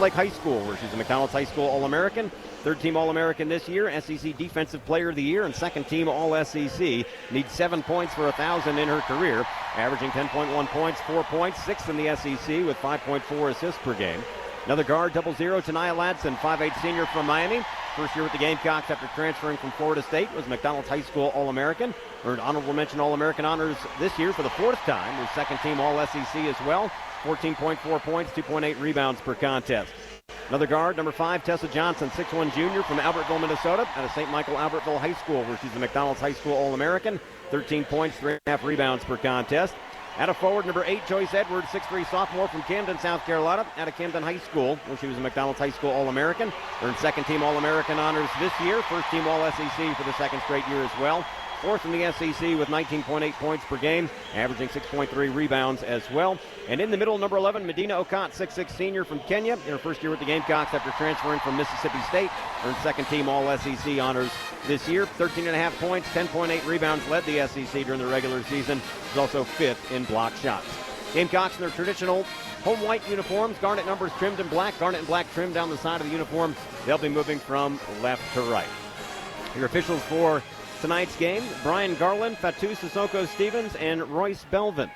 Lake High School, where she's a McDonald's High School All-American, third-team All-American this year, SEC Defensive Player of the Year, and second-team All-SEC. Needs 7 points for 1,000 in her career, averaging 10.1 points, 4 points, sixth in the SEC with 5.4 assists per game. Another guard, 0-0, Tania Ladson, 5'8" senior from Miami. First year with the Gamecocks after transferring from Florida State, was McDonald's High School All-American. Earned honorable mention All-American honors this year for the fourth time. Was second-team All-SEC as well. 14.4 points, 2.8 rebounds per contest. Another guard, number 5, Tessa Johnson, 6'1" junior from Albertville, Minnesota, out of St. Michael Albertville High School, where she's a McDonald's High School All-American. 13 points, 3.5 rebounds per contest. Out of forward, number 8, Joyce Edwards, 6'3" sophomore from Camden, South Carolina, out of Camden High School, where she was a McDonald's High School All-American. Earned second-team All-American honors this year, first-team All-SEC for the second straight year as well. Fourth in the SEC with 19.8 points per game, averaging 6.3 rebounds as well. And in the middle, number 11, Medina Okot, 6'6" senior from Kenya, in her first year with the Gamecocks after transferring from Mississippi State. Earned second-team All-SEC honors this year. 13.5 points, 10.8 rebounds, led the SEC during the regular season. Is also fifth in block shots. Gamecocks in their traditional home white uniforms, garnet numbers trimmed in black, garnet and black trimmed down the side of the uniform. They'll be moving from left to right. Your officials for tonight's game, Brian Garland, Fatou Sissoko Stevens, and Royce Belvins.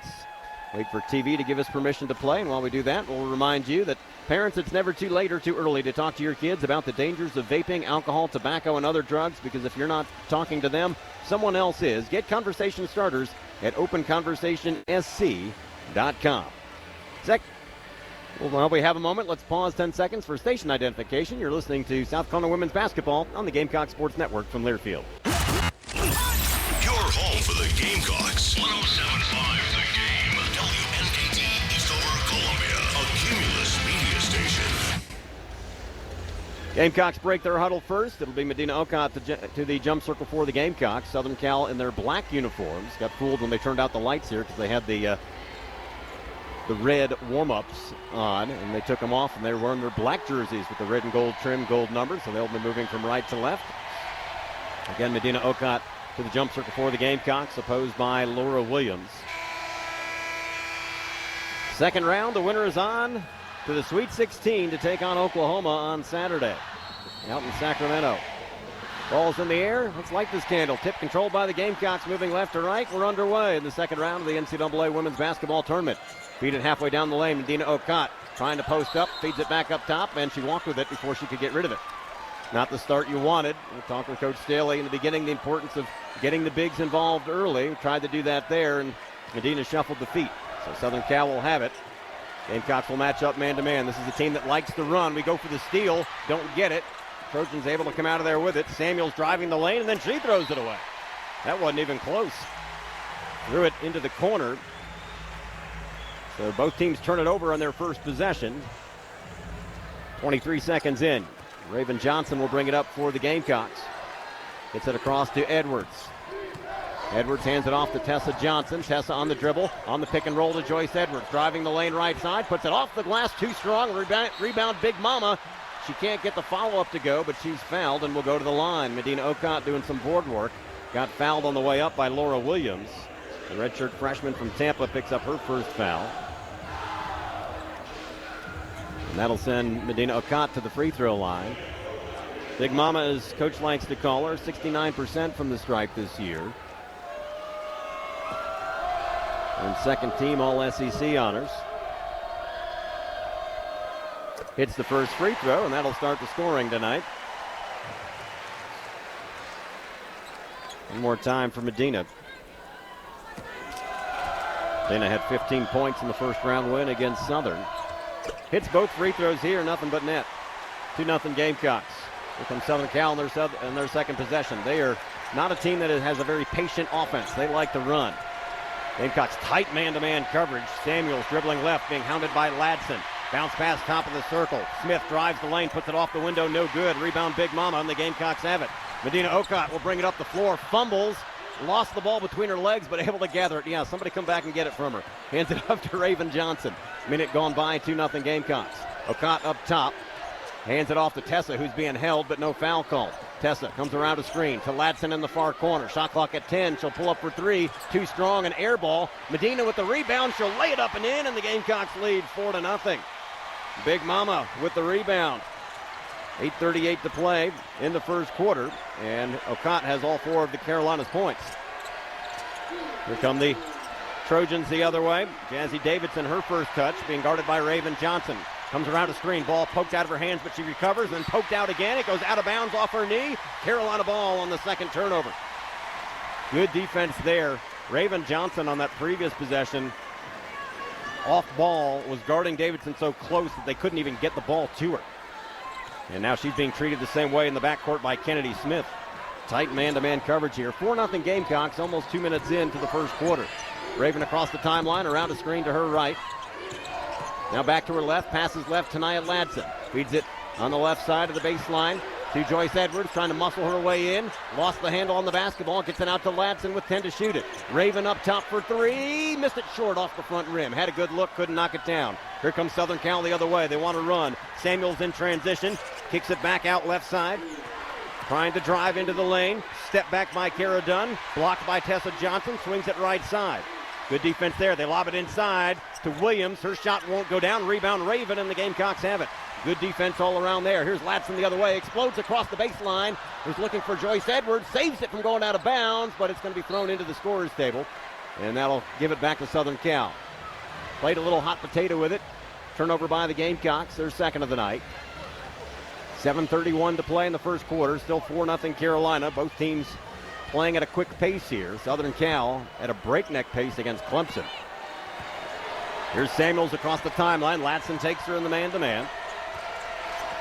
Wait for TV to give us permission to play, and while we do that, we'll remind you that parents, it's never too late or too early to talk to your kids about the dangers of vaping, alcohol, tobacco, and other drugs, because if you're not talking to them, someone else is. Get conversation starters at openconversationsc.com. While we have a moment, let's pause 10 seconds for station identification. You're listening to South Colonial Women's Basketball on the Gamecock Sports Network from Learfield. Your home for the Gamecocks. 107.5 The Game. WNKT Eastover, Columbia. A Cumulus media station. Gamecocks break their huddle first. It'll be Medina Okot to the jump circle for the Gamecocks. Southern Cal in their black uniforms. Got fooled when they turned out the lights here because they had the red warm-ups on, and they took them off, and they were wearing their black jerseys with the red and gold trim, gold numbers, so they'll be moving from right to left. Again, Medina Okot to the jump circle for the Gamecocks, opposed by Laura Williams. Second round, the winner is on to the Sweet 16 to take on Oklahoma on Saturday out in Sacramento. Ball's in the air. Let's light this candle. Tip controlled by the Gamecocks, moving left to right. We're underway in the second round of the NCAA Women's Basketball Tournament. Feed it halfway down the lane. Medina Okot trying to post up, feeds it back up top, and she walked with it before she could get rid of it. Not the start you wanted. We talked with Coach Staley in the beginning, the importance of getting the bigs involved early. We tried to do that there, and Medina shuffled the feet. So Southern Cal will have it. Gamecocks will match up man-to-man. This is a team that likes to run. We go for the steal, don't get it. Trojans able to come out of there with it. Samuels driving the lane, and then she throws it away. That wasn't even close. Threw it into the corner. So both teams turn it over on their first possession. 23 seconds in. Raven Johnson will bring it up for the Gamecocks. Gets it across to Edwards. Edwards hands it off to Tessa Johnson. Tessa on the dribble, on the pick and roll to Joyce Edwards. Driving the lane right side, puts it off the glass, too strong. Rebound Big Mama. She can't get the follow-up to go, but she's fouled and will go to the line. Medina Okot doing some board work. Got fouled on the way up by Laura Williams. The redshirt freshman from Tampa picks up her first foul. And that'll send Medina Okot to the free throw line. Big Mama, as Coach likes to call her, 69% from the stripe this year. And second team All-SEC honors. Hits the first free throw, and that'll start the scoring tonight. One more time for Medina. Medina had 15 points in the first round win against Southern. Hits both free throws here, nothing but net. 2-0 Gamecocks. Here comes Southern Cal in their second possession. They are not a team that has a very patient offense. They like to run. Gamecocks tight man-to-man coverage. Samuels dribbling left, being hounded by Ladson. Bounce pass top of the circle. Smith drives the lane, puts it off the window, no good. Rebound Big Mama, and the Gamecocks have it. Medina Okot will bring it up the floor, fumbles, lost the ball between her legs, but able to gather it. Yeah, somebody come back and get it from her. Hands it up to Raven Johnson. Minute gone by, 2-0 Gamecocks. Okot up top. Hands it off to Tessa, who's being held, but no foul call. Tessa comes around a screen to Ladson in the far corner. Shot clock at 10. She'll pull up for three. Too strong, an air ball. Medina with the rebound. She'll lay it up and in, and the Gamecocks lead 4-0. Big Mama with the rebound. 8:38 to play in the first quarter, and Okot has all 4 of the Carolina's points. Here come the Trojans the other way. Jazzy Davidson, her first touch, being guarded by Raven Johnson. Comes around a screen, ball poked out of her hands, but she recovers, and poked out again. It goes out of bounds off her knee. Carolina ball on the second turnover. Good defense there. Raven Johnson on that previous possession, off ball, was guarding Davidson so close that they couldn't even get the ball to her. And now she's being treated the same way in the backcourt by Kennedy Smith. Tight man-to-man coverage here. 4-0 Gamecocks, almost 2 minutes into the first quarter. Raven across the timeline, around a screen to her right. Now back to her left, passes left to Nia Ladson. Feeds it on the left side of the baseline to Joyce Edwards, trying to muscle her way in. Lost the handle on the basketball, gets it out to Ladson with 10 to shoot it. Raven up top for 3, missed it short off the front rim. Had a good look, couldn't knock it down. Here comes Southern Cal the other way. They want to run. Samuels in transition, kicks it back out left side. Trying to drive into the lane. Step back by Kara Dunn. Blocked by Tessa Johnson. Swings it right side. Good defense there. They lob it inside to Williams. Her shot won't go down. Rebound Raven, and the Gamecocks have it. Good defense all around there. Here's Ladson the other way. Explodes across the baseline. Was looking for Joyce Edwards. Saves it from going out of bounds, but it's going to be thrown into the scorer's table. And that'll give it back to Southern Cal. Played a little hot potato with it. Turnover by the Gamecocks. Their second of the night. 7:31 to play in the first quarter. Still 4-0 Carolina. Both teams playing at a quick pace here. Southern Cal at a breakneck pace against Clemson. Here's Samuels across the timeline. Ladson takes her in the man-to-man.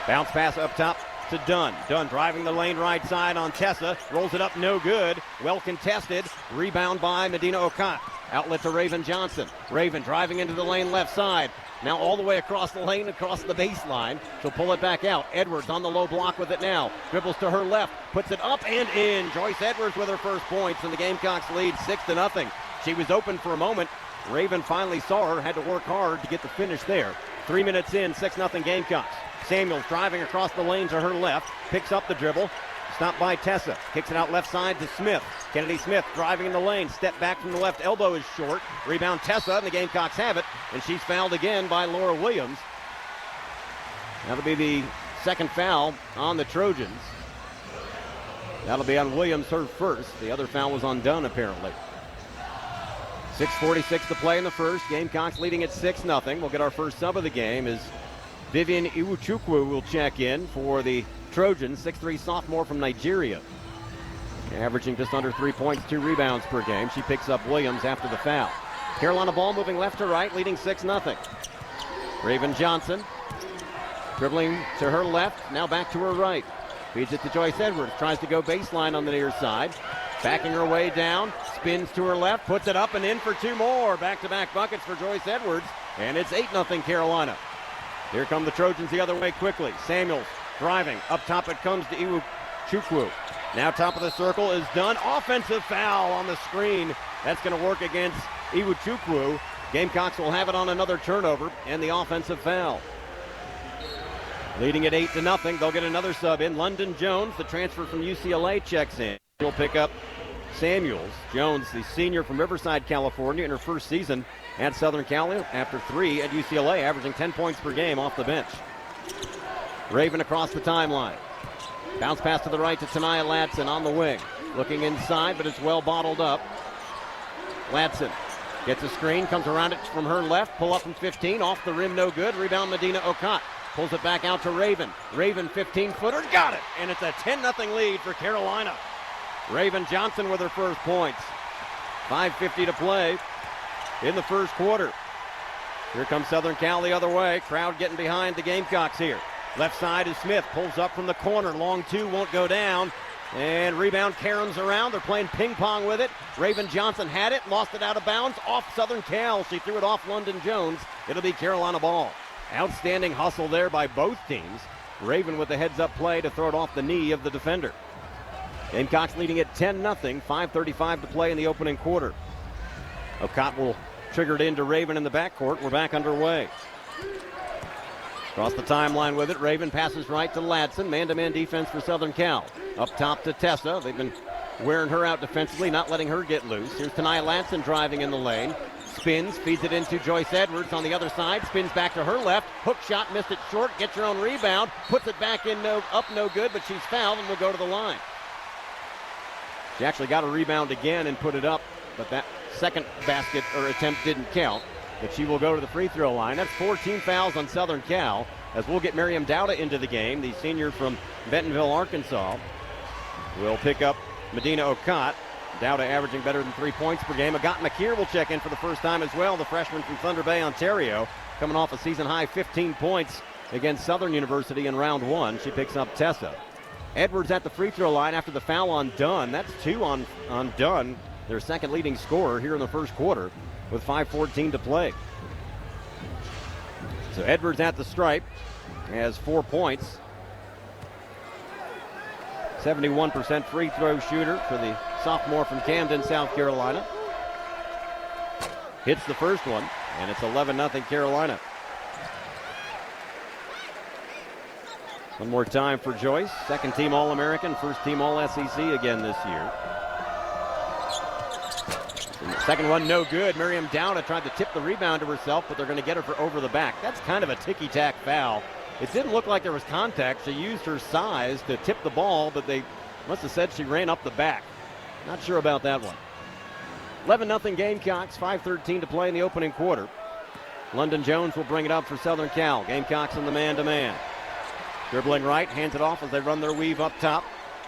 Bounce pass up top to Dunn. Dunn driving the lane right side on Tessa. Rolls it up, no good. Well contested. Rebound by Medina Okot. Outlet to Raven Johnson. Raven driving into the lane left side. Now all the way across the lane, across the baseline. She'll pull it back out. Edwards on the low block with it now. Dribbles to her left. Puts it up and in. Joyce Edwards with her first points, and the Gamecocks lead 6-0. She was open for a moment. Raven finally saw her. Had to work hard to get the finish there. 3 minutes in, 6-0 Gamecocks. Samuels driving across the lane to her left. Picks up the dribble. Stopped by Tessa. Kicks it out left side to Smith. Kennedy Smith driving in the lane. Step back from the left. Elbow is short. Rebound Tessa, and the Gamecocks have it. And she's fouled again by Laura Williams. That'll be the second foul on the Trojans. That'll be on Williams, her first. The other foul was on Dunn, apparently. 6:46 to play in the first. Gamecocks leading at 6-0. We'll get our first sub of the game as Vivian Iwuchukwu will check in for the Trojans, 6'3" sophomore from Nigeria. Averaging just under 3 points, 2 rebounds per game. She picks up Williams after the foul. Carolina ball moving left to right, leading 6-0. Raven Johnson dribbling to her left, now back to her right. Feeds it to Joyce Edwards, tries to go baseline on the near side. Backing her way down, spins to her left, puts it up and in for 2 more. Back-to-back buckets for Joyce Edwards, and it's 8-0 Carolina. Here come the Trojans the other way quickly. Samuels driving. Up top it comes to Iwuchukwu. Now top of the circle is Dunn. Offensive foul on the screen. That's going to work against Iwuchukwu. Gamecocks will have it on another turnover and the offensive foul. Leading at 8-0. They'll get another sub in. London Jones, the transfer from UCLA, checks in. He'll pick up Samuels. Jones, the senior from Riverside, California, in her first season at Southern Cal after 3 at UCLA, averaging 10 points per game off the bench. Raven across the timeline. Bounce pass to the right to Tania Ladson on the wing. Looking inside, but it's well bottled up. Ladson gets a screen, comes around it from her left. Pull up from 15, off the rim, no good. Rebound Medina Okot. Pulls it back out to Raven. Raven 15-footer, got it! And it's a 10-0 lead for Carolina. Raven Johnson with her first points. 5:50 to play in the first quarter. Here comes Southern Cal the other way. Crowd getting behind the Gamecocks here. Left side is Smith. Pulls up from the corner. Long 2 won't go down. And rebound caroms around. They're playing ping pong with it. Raven Johnson had it. Lost it out of bounds. Off Southern Cal. She threw it off London Jones. It'll be Carolina ball. Outstanding hustle there by both teams. Raven with the heads-up play to throw it off the knee of the defender. Gamecocks leading at 10-0. 5:35 to play in the opening quarter. Okot will trigger it into Raven in the backcourt. We're back underway. Across the timeline with it. Raven passes right to Ladson. Man-to-man defense for Southern Cal. Up top to Tessa. They've been wearing her out defensively, not letting her get loose. Here's Tania Ladson driving in the lane. spins, feeds it into Joyce Edwards on the other side, spins back to her left, hook shot, missed it short, gets her own rebound, puts it back in, no good, but she's fouled and will go to the line. She actually got a rebound again and put it up, but that second basket or attempt didn't count. But she will go to the free throw line. That's 14 fouls on Southern Cal, as we'll get Miriam Dowda into the game, the senior from Bentonville, Arkansas. Will pick up Medina Okot. Dowda averaging better than 3 points per game. Agat McKeer will check in for the first time as well, the freshman from Thunder Bay, Ontario, coming off a season-high 15 points against Southern University in round one. She picks up Tessa. Edwards at the free throw line after the foul on Dunn. That's 2 on Dunn, their second leading scorer here in the first quarter, with 5:14 to play. So Edwards at the stripe has 4 points. 71% free throw shooter for the sophomore from Camden, South Carolina. Hits the first one, and it's 11-0 Carolina. One more time for Joyce. Second team All-American, first team All-SEC again this year. Second one, no good. Miriam Dowda tried to tip the rebound to herself, but they're going to get her for over the back. That's kind of a ticky-tack foul. It didn't look like there was contact. She used her size to tip the ball, but they must have said she ran up the back. Not sure about that one. 11-0 Gamecocks, 5:13 to play in the opening quarter. London Jones will bring it up for Southern Cal. Gamecocks in the man-to-man. Dribbling right, hands it off as they run their weave up top.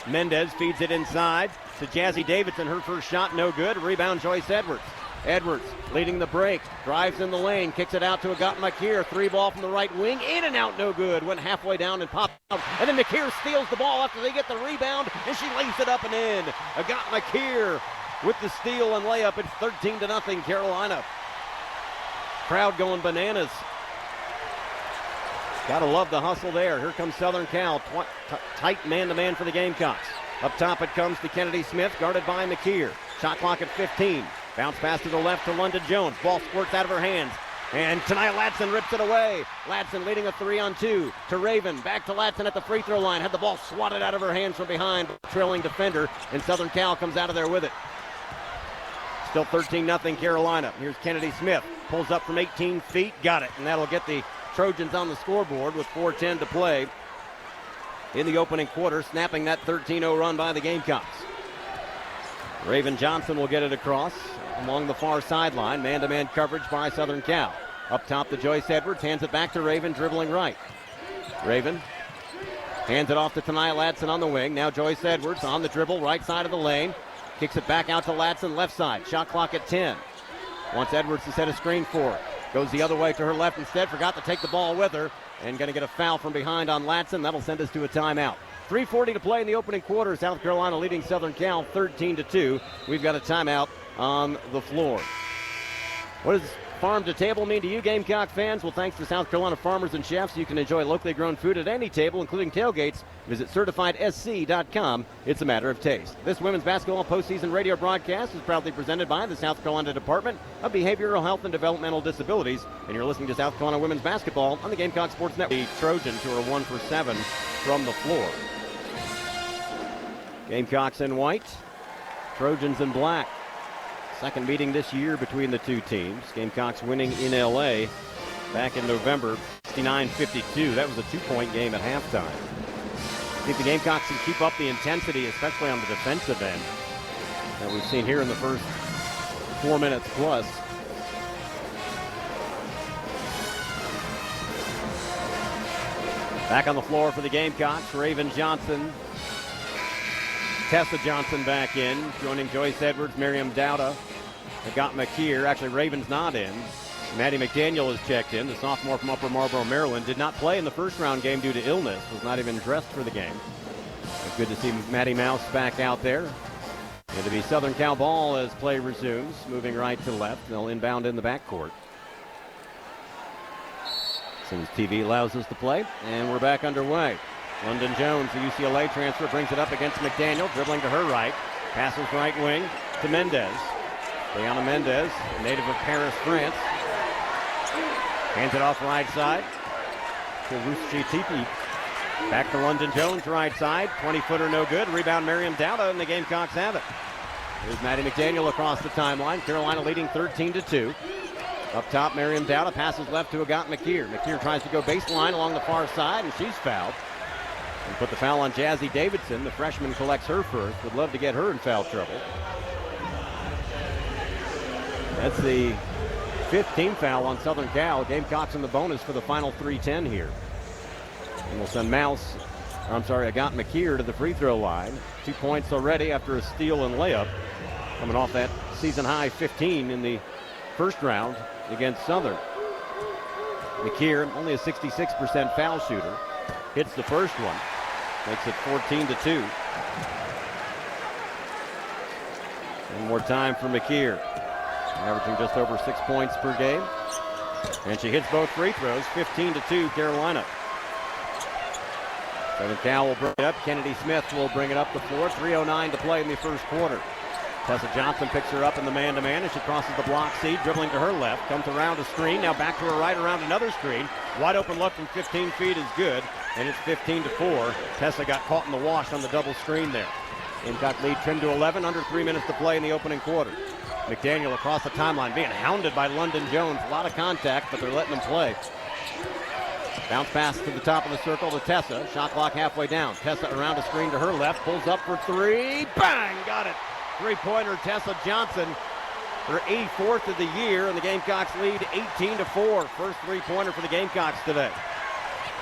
Mendez feeds it inside to Jazzy Davidson. Her first shot, no good. Rebound, Joyce Edwards. Edwards leading the break, drives in the lane, kicks it out to Agat McKeer. 3-ball from the right wing, in and out, no good. Went halfway down and popped out. And then McKeer steals the ball after they get the rebound, and she lays it up and in. Agat McKeer with the steal and layup. It's 13-0 Carolina. Crowd going bananas. Gotta love the hustle there. Here comes Southern Cal. Tight man-to-man for the Gamecocks. Up top it comes to Kennedy Smith, guarded by McKeer. Shot clock at 15. Bounce pass to the left to London Jones. Ball squirts out of her hands. And Tanaya Ladson rips it away. Ladson leading a 3-on-2 to Raven. Back to Ladson at the free throw line. Had the ball swatted out of her hands from behind. Trailing defender. And Southern Cal comes out of there with it. Still 13-0 Carolina. Here's Kennedy Smith. Pulls up from 18 feet. Got it. And that'll get the Trojans on the scoreboard with 4:10 to play in the opening quarter, snapping that 13-0 run by the Gamecocks. Raven Johnson will get it across along the far sideline. Man-to-man coverage by Southern Cal. Up top to Joyce Edwards, hands it back to Raven, dribbling right. Raven hands it off to Tanaya Ladson on the wing. Now Joyce Edwards on the dribble, right side of the lane. Kicks it back out to Ladson, left side. Shot clock at 10. Wants Edwards to set a screen for her. Goes the other way to her left instead. Forgot to take the ball with her. And going to get a foul from behind on Ladson. That'll send us to a timeout. 3:40 to play in the opening quarter. South Carolina leading Southern Cal 13-2. We've got a timeout on the floor. What does farm to table mean to you, Gamecock fans? Well, thanks to South Carolina farmers and chefs, you can enjoy locally grown food at any table, including tailgates. Visit CertifiedSC.com. It's a matter of taste. This women's basketball postseason radio broadcast is proudly presented by the South Carolina Department of Behavioral Health and Developmental Disabilities. And you're listening to South Carolina women's basketball on the Gamecock Sports Network. The Trojans, who are 1 for 7 from the floor. Gamecocks in white, Trojans in black. Second meeting this year between the two teams. Gamecocks winning in LA back in November, 69-52. That was a 2-point game at halftime. I think the Gamecocks can keep up the intensity, especially on the defensive end, that we've seen here in the first 4 minutes plus. Back on the floor for the Gamecocks, Raven Johnson. Tessa Johnson back in, joining Joyce Edwards, Miriam Dowda, Agat McKeer. Actually, Raven's not in. Maddie McDaniel has checked in, the sophomore from Upper Marlboro, Maryland. Did not play in the first round game due to illness, was not even dressed for the game. It's good to see Maddie Mouse back out there. It'll be Southern Cal ball as play resumes, moving right to left. They'll inbound in the backcourt. As soon as TV allows us to play, and we're back underway. London Jones, the UCLA transfer, brings it up against McDaniel, dribbling to her right. Passes right wing to Mendez. Brianna Mendez, native of Paris, France. Hands it off right side to Ruschi Tipi. Back to London Jones, right side. 20-footer, no good. Rebound, Miriam Dowda, and the Gamecocks have it. Here's Maddie McDaniel across the timeline. Carolina leading 13-2. Up top, Miriam Dowda passes left to Agat McKeer. McKeer tries to go baseline along the far side, and she's fouled. And put the foul on Jazzy Davidson. The freshman collects her first. Would love to get her in foul trouble. That's the 15th foul on Southern Cal. Gamecocks in the bonus for the final 3:10 here. And we'll send Agat McKeer to the free throw line. 2 points already after a steal and layup. Coming off that season high 15 in the first round against Southern. McKeer, only a 66% foul shooter, hits the first one, makes it 14-2. One more time for McKeer, averaging just over 6 points per game. And she hits both free throws, 15-2 Carolina. Southern Cal will bring it up. Kennedy Smith will bring it up the floor. 3:09 to play in the first quarter. Tessa Johnson picks her up in the man-to-man as she crosses the block C, dribbling to her left, comes around a screen, now back to her right around another screen. Wide open look from 15 feet is good, and it's 15-4. Tessa got caught in the wash on the double screen there. Gamecock lead trimmed to 11, under 3 minutes to play in the opening quarter. McDaniel across the timeline, being hounded by London Jones. A lot of contact, but they're letting him play. Bounce pass to the top of the circle to Tessa. Shot clock halfway down. Tessa around a screen to her left, pulls up for three. Bang! Got it. Three-pointer, Tessa Johnson, her 84th of the year, and the Gamecocks lead 18-4. First three-pointer for the Gamecocks today.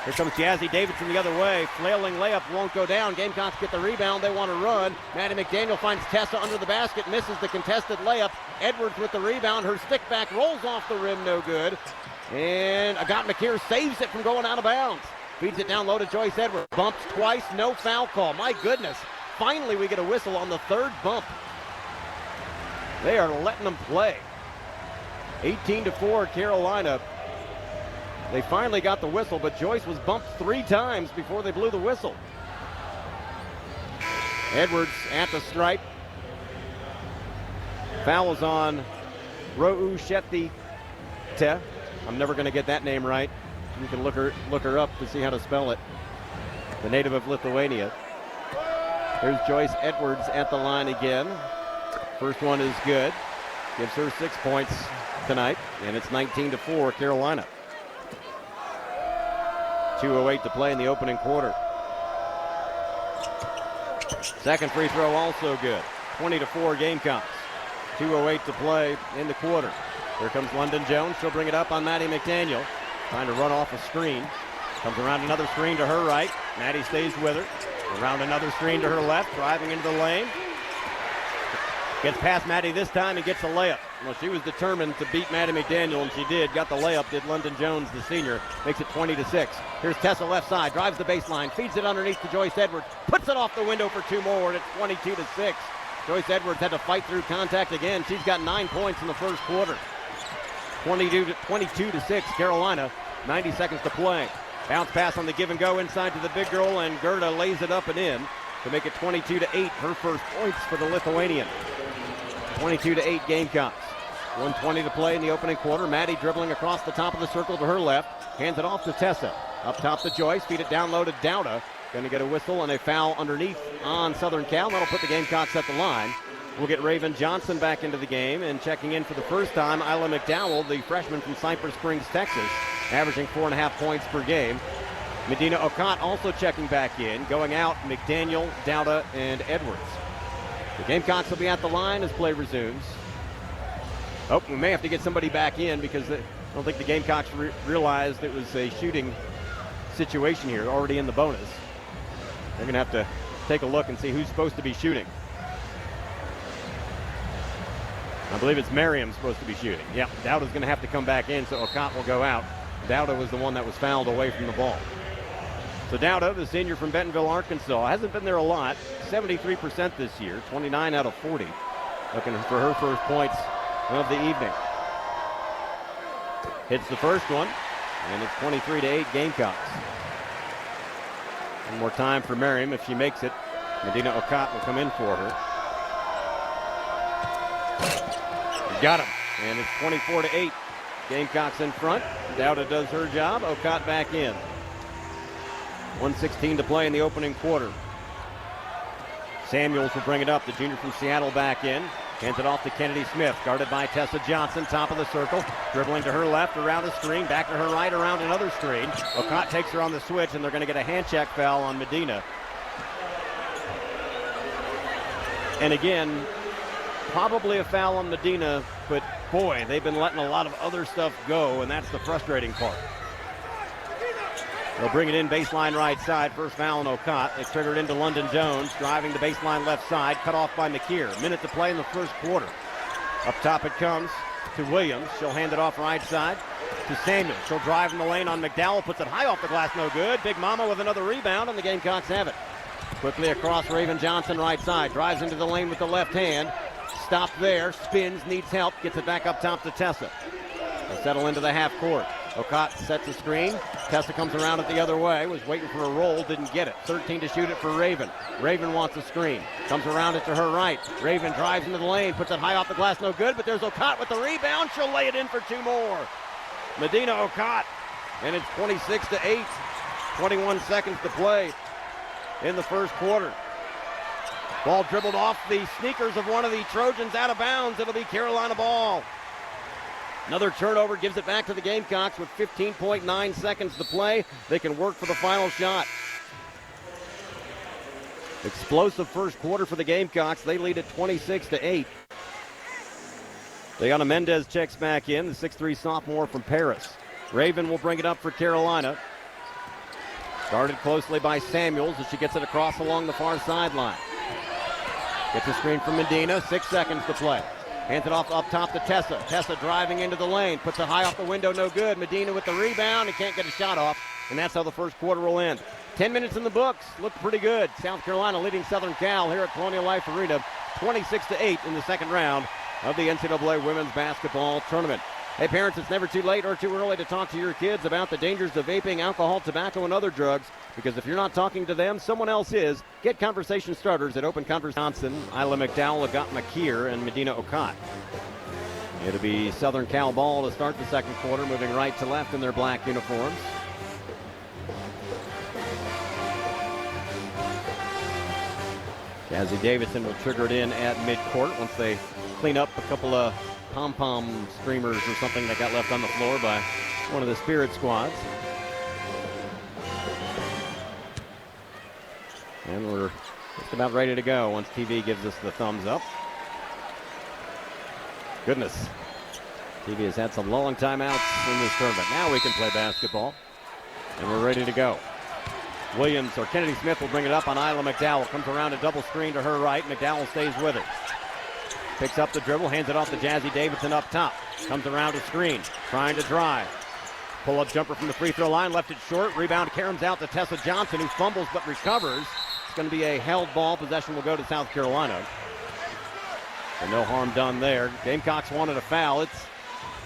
Here comes Jazzy Davidson the other way. Flailing layup won't go down. Gamecocks get the rebound. They want to run. Maddie McDaniel finds Tessa under the basket, misses the contested layup. Edwards with the rebound. Her stick back rolls off the rim, no good. And Agat McKeer saves it from going out of bounds. Feeds it down low to Joyce Edwards. Bumps twice, no foul call. My goodness. Finally, we get a whistle on the third bump. They are letting them play. 18-4 Carolina. They finally got the whistle, but Joyce was bumped 3 times before they blew the whistle. Edwards at the stripe. Foul is on Ro'u Shetite. I'm never going to get that name right. You can look her up to see how to spell it. The native of Lithuania. Here's Joyce Edwards at the line again. First one is good. Gives her 6 points tonight, and it's 19-4 Carolina. 2:08 to play in the opening quarter. Second free throw also good. 20-4 Gamecocks. 2:08 to play in the quarter. Here comes London Jones. She'll bring it up on Maddie McDaniel. Trying to run off a screen. Comes around another screen to her right. Maddie stays with her. Around another screen to her left. Driving into the lane. Gets past Maddie this time and gets a layup. Well, she was determined to beat Maddie McDaniel, and she did. Got the layup, did London Jones, the senior. Makes it 20-6. Here's Tessa left side. Drives the baseline. Feeds it underneath to Joyce Edwards. Puts it off the window for 2 more, and it's 22-6. Joyce Edwards had to fight through contact again. She's got 9 points in the first quarter. 22-6 Carolina. 90 seconds to play. Bounce pass on the give and go inside to the big girl, and Gerda lays it up and in to make it 22-8. Her first points for the Lithuanian. 22-8 Gamecocks. 1:20 to play in the opening quarter. Maddie dribbling across the top of the circle to her left. Hands it off to Tessa. Up top to Joyce. Feed it down low to Dowda. Going to get a whistle and a foul underneath on Southern Cal. That'll put the Gamecocks at the line. We'll get Raven Johnson back into the game, and checking in for the first time, Isla McDowell, the freshman from Cypress Springs, Texas, averaging 4.5 points per game. Medina Okat also checking back in. Going out, McDaniel, Dowda, and Edwards. The Gamecocks will be at the line as play resumes. Oh, we may have to get somebody back in because I don't think the Gamecocks realized it was a shooting situation here, already in the bonus. They're going to have to take a look and see who's supposed to be shooting. I believe it's Merriam supposed to be shooting. Yeah, Dowda's going to have to come back in, so Okat will go out. Dowda was the one that was fouled away from the ball. So Dowda, the senior from Bentonville, Arkansas, hasn't been there a lot. 73% this year, 29 out of 40. Looking for her first points of the evening. Hits the first one, and it's 23-8 Gamecocks. One more time for Merriam. If she makes it, Medina Okat will come in for her. Got him, and it's 24-8. Gamecocks in front. Dowda does her job. Okat back in. 1:16 to play in the opening quarter. Samuels will bring it up. The junior from Seattle back in. Hands it off to Kennedy Smith, guarded by Tessa Johnson, top of the circle. Dribbling to her left, around a screen, back to her right, around another screen. Ocott takes her on the switch, and they're going to get a hand check foul on Medina. And again, probably a foul on Medina, but boy, they've been letting a lot of other stuff go, and that's the frustrating part. They'll bring it in baseline right side. First foul on Ocott. They trigger it into London Jones, driving the baseline left side, cut off by McKeer. Minute to play in the first quarter. Up top it comes to Williams. She'll hand it off right side to Samuel. She'll drive in the lane on McDowell, puts it high off the glass, no good. Big Mama with another rebound, and the Gamecocks have it. Quickly across, Raven Johnson right side. Drives into the lane with the left hand. Stopped there, spins, needs help, gets it back up top to Tessa. They'll settle into the half court. Ocott sets a screen. Tessa comes around it the other way. Was waiting for a roll, didn't get it. 13 to shoot it for Raven. Raven wants a screen. Comes around it to her right. Raven drives into the lane, puts it high off the glass, no good, but there's Ocott with the rebound. She'll lay it in for two more. Medina Ocott, and it's 26-8. 21 seconds to play in the first quarter. Ball dribbled off the sneakers of one of the Trojans out of bounds. It'll be Carolina ball. Another turnover gives it back to the Gamecocks with 15.9 seconds to play. They can work for the final shot. Explosive first quarter for the Gamecocks. They lead at 26-8. Leona Mendez checks back in, the 6'3 sophomore from Paris. Raven will bring it up for Carolina. Guarded closely by Samuels as she gets it across along the far sideline. Gets a screen from Medina, 6 seconds to play. Hands it off up top to Tessa. Tessa driving into the lane, puts it high off the window, no good. Medina with the rebound and can't get a shot off, and that's how the first quarter will end. 10 minutes in the books, looked pretty good. South Carolina leading Southern Cal here at Colonial Life Arena, 26-8 in the second round of the NCAA Women's Basketball Tournament. Hey parents, it's never too late or too early to talk to your kids about the dangers of vaping, alcohol, tobacco, and other drugs, because if you're not talking to them, someone else is. Get conversation starters at Open Conversation. Isla McDowell, Agat McKeer, and Medina Ocott. It'll be Southern Cal ball to start the second quarter, moving right to left in their black uniforms. Jazzy Davidson will trigger it in at midcourt once they clean up a couple of pom-pom streamers or something that got left on the floor by one of the Spirit squads. And we're just about ready to go once TV gives us the thumbs up. Goodness. TV has had some long timeouts in this tournament. Now we can play basketball. And we're ready to go. Williams or Kennedy Smith will bring it up on Isla McDowell. Comes around a double screen to her right. McDowell stays with it. Picks up the dribble, hands it off to Jazzy Davidson up top. Comes around a screen, trying to drive. Pull-up jumper from the free throw line, left it short. Rebound caroms out to Tessa Johnson, who fumbles but recovers. It's going to be a held ball. Possession will go to South Carolina. So no harm done there. Gamecocks wanted a foul. It's,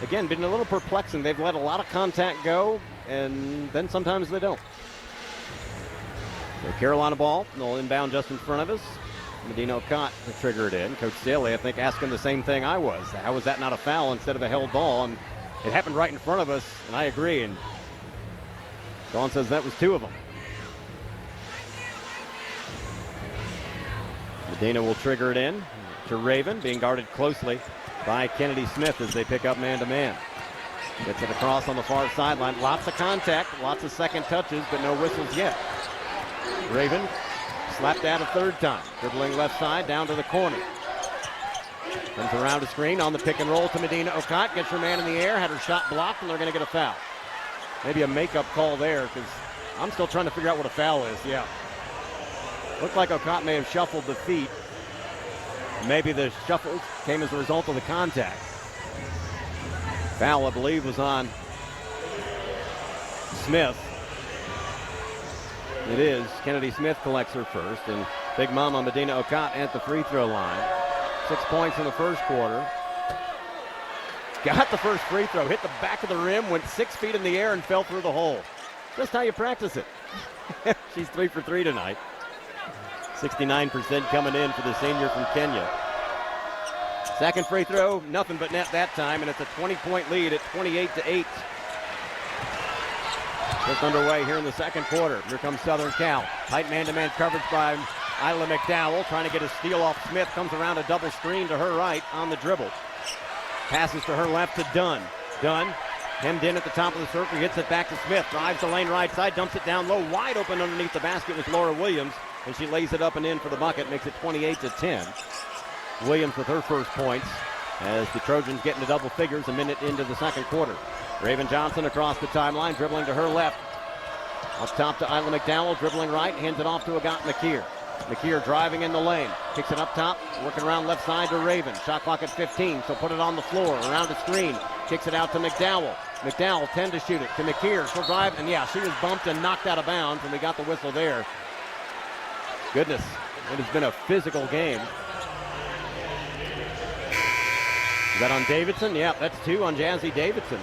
again, been a little perplexing. They've let a lot of contact go, and then sometimes they don't. So Carolina ball, they'll inbound just in front of us. Medina Ocott to trigger it in. Coach Staley, I think, asking the same thing I was. How was that not a foul instead of a held ball? And it happened right in front of us, and I agree. And Dawn says that was two of them. Medina will trigger it in to Raven, being guarded closely by Kennedy Smith as they pick up man-to-man. Gets it across on the far sideline. Lots of contact, lots of second touches, but no whistles yet. Raven slapped out a third time. Dribbling left side down to the corner. Comes around a screen on the pick and roll to Medina Ocott. Gets her man in the air, had her shot blocked, and they're going to get a foul. Maybe a makeup call there, because I'm still trying to figure out what a foul is. Yeah. Looked like Ocott may have shuffled the feet. Maybe the shuffle came as a result of the contact. Foul, I believe, was on Smith. It is. Kennedy Smith collects her first, and Big Mama Medina Ocott at the free throw line. 6 points in the first quarter. Got the first free throw, hit the back of the rim, went 6 feet in the air and fell through the hole. Just how you practice it. She's 3 for 3 tonight. 69% coming in for the senior from Kenya. Second free throw, nothing but net that time, and it's a 20-point lead at 28-8. Just underway here in the second quarter. Here comes Southern Cal. Tight man-to-man coverage by Isla McDowell trying to get a steal off Smith. Comes around a double screen to her right on the dribble. Passes to her left to Dunn. Dunn hemmed in at the top of the circle. Gets it back to Smith. Drives the lane right side. Dumps it down low. Wide open underneath the basket with Laura Williams. And she lays it up and in for the bucket. Makes it 28-10. Williams with her first points as the Trojans get into double figures a minute into the second quarter. Raven Johnson across the timeline, dribbling to her left. Up top to Isla McDowell, dribbling right, hands it off to Agat McKeer. McKeer driving in the lane, kicks it up top, working around left side to Raven. Shot clock at 15, so put it on the floor, around the screen, kicks it out to McDowell. McDowell 10 to shoot it to McKeer. She'll drive, and yeah, she was bumped and knocked out of bounds, and we got the whistle there. Goodness, it has been a physical game. Is that on Davidson? Yeah, that's 2 on Jazzy Davidson.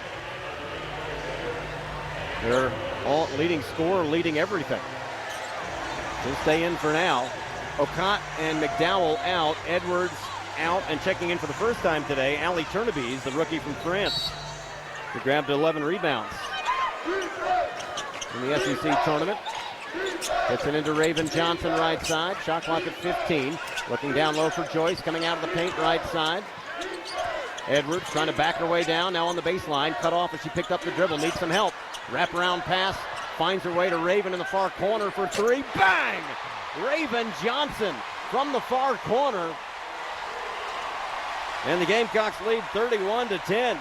They're all leading scorer, leading everything. She'll stay in for now. Okat and McDowell out. Edwards out, and checking in for the first time today, Allie Turnebys, the rookie from France, who grabbed 11 rebounds in the SEC tournament. Gets it into Raven Johnson right side. Shot clock at 15. Looking down low for Joyce, coming out of the paint right side. Edwards trying to back her way down, now on the baseline. Cut off as she picked up the dribble, needs some help. Wraparound pass, finds her way to Raven in the far corner for 3. Bang! Raven Johnson from the far corner. And the Gamecocks lead 31-10.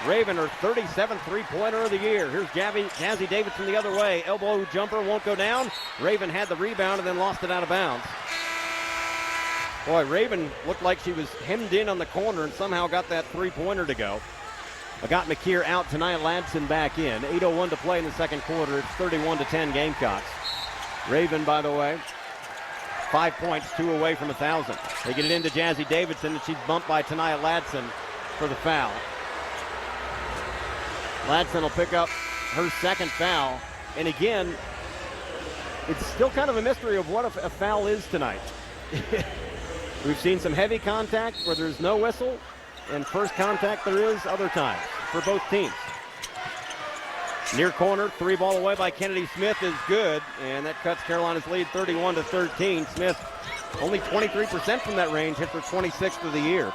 Raven, her 37th three-pointer of the year. Here's Jazzy Davidson the other way. Elbow jumper won't go down. Raven had the rebound and then lost it out of bounds. Boy, Raven looked like she was hemmed in on the corner and somehow got that three-pointer to go. Agat McKeer out tonight, Ladson back in. 8:01 to play in the second quarter. It's 31-10 Gamecocks. Raven, by the way, 5 points, 2 away from 1,000. They get it into Jazzy Davidson, and she's bumped by Tanaya Ladson for the foul. Ladson will pick up her second foul. And again, it's still kind of a mystery of what a foul is tonight. We've seen some heavy contact where there's no whistle, and first contact there is other times for both teams. Near corner, 3 ball away by Kennedy Smith is good, and that cuts Carolina's lead 31-13. Smith only 23% from that range, hit for 26th of the year.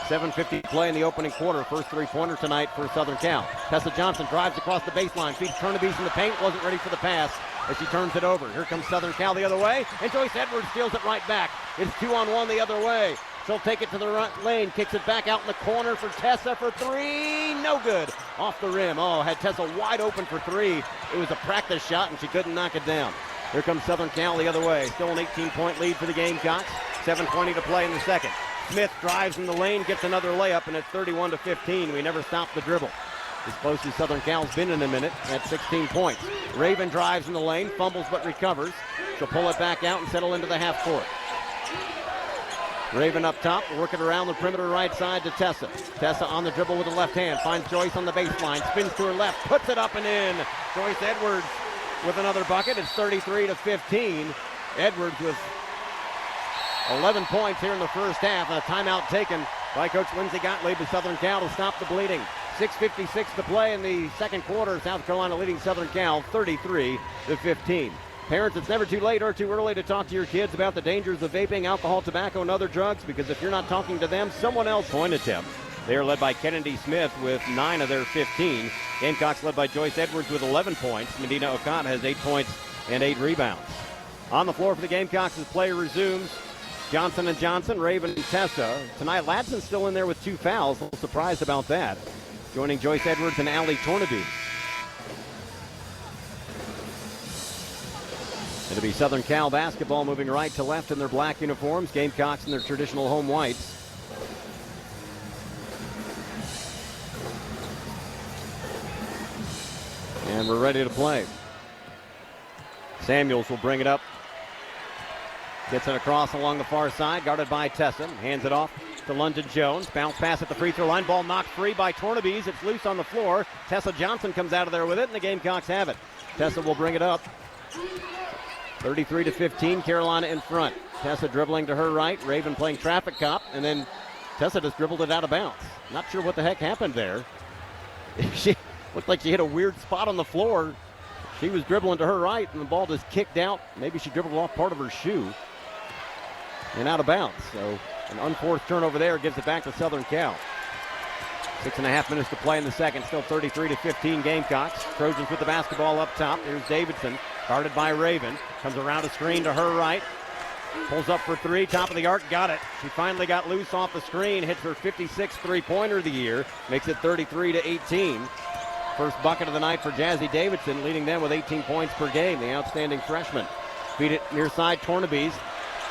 7:50 play in the opening quarter. First three-pointer tonight for Southern Cal. Tessa Johnson drives across the baseline, feeds Turnebys in the paint, wasn't ready for the pass as she turns it over. Here comes Southern Cal the other way, and Joyce Edwards steals it right back. It's 2-on-1 the other way. She'll take it to the right lane, kicks it back out in the corner for Tessa for 3. No good. Off the rim. Oh, had Tessa wide open for 3. It was a practice shot, and she couldn't knock it down. Here comes Southern Cal the other way. Still an 18-point lead for the Gamecocks. 7:20 to play in the second. Smith drives in the lane, gets another layup, and it's 31-15. We never stopped the dribble. As close as Southern Cal's been in a minute at 16 points. Raven drives in the lane, fumbles but recovers. She'll pull it back out and settle into the half court. Raven up top, working around the perimeter right side to Tessa. Tessa on the dribble with the left hand, finds Joyce on the baseline, spins to her left, puts it up and in. Joyce Edwards with another bucket. It's 33-15. Edwards with 11 points here in the first half, and a timeout taken by Coach Lindsay Gottlieb of Southern Cal to stop the bleeding. 6:56 to play in the second quarter. South Carolina leading Southern Cal 33-15. Parents, it's never too late or too early to talk to your kids about the dangers of vaping, alcohol, tobacco, and other drugs, because if you're not talking to them, someone else point attempt. They are led by Kennedy Smith with 9 of their 15. Gamecocks led by Joyce Edwards with 11 points. Medina Okada has 8 points and 8 rebounds. On the floor for the Gamecocks as play resumes. Johnson and Johnson, Raven and Tessa. Tonight, Ladson's still in there with 2 fouls. A little surprised about that. Joining Joyce Edwards and Allie Tornaby. It'll be Southern Cal basketball moving right to left in their black uniforms. Gamecocks in their traditional home whites. And we're ready to play. Samuels will bring it up. Gets it across along the far side, guarded by Tessa. Hands it off to London Jones. Bounce pass at the free throw line. Ball knocked free by Tornabys. It's loose on the floor. Tessa Johnson comes out of there with it, and the Gamecocks have it. Tessa will bring it up. 33-15, Carolina in front. Tessa dribbling to her right. Raven playing traffic cop, and then Tessa just dribbled it out of bounds. Not sure what the heck happened there. She looked like she hit a weird spot on the floor. She was dribbling to her right, and the ball just kicked out. Maybe she dribbled off part of her shoe and out of bounds. So an unforced turnover there gives it back to Southern Cal. 6.5 minutes to play in the second. Still 33-15 Gamecocks. Trojans with the basketball up top. Here's Davidson, guarded by Raven. Comes around a screen to her right. Pulls up for three, top of the arc, got it. She finally got loose off the screen, hits her 56th three-pointer of the year, makes it 33-18. First bucket of the night for Jazzy Davidson, leading them with 18 points per game, the outstanding freshman. Feed it near side, Tornabese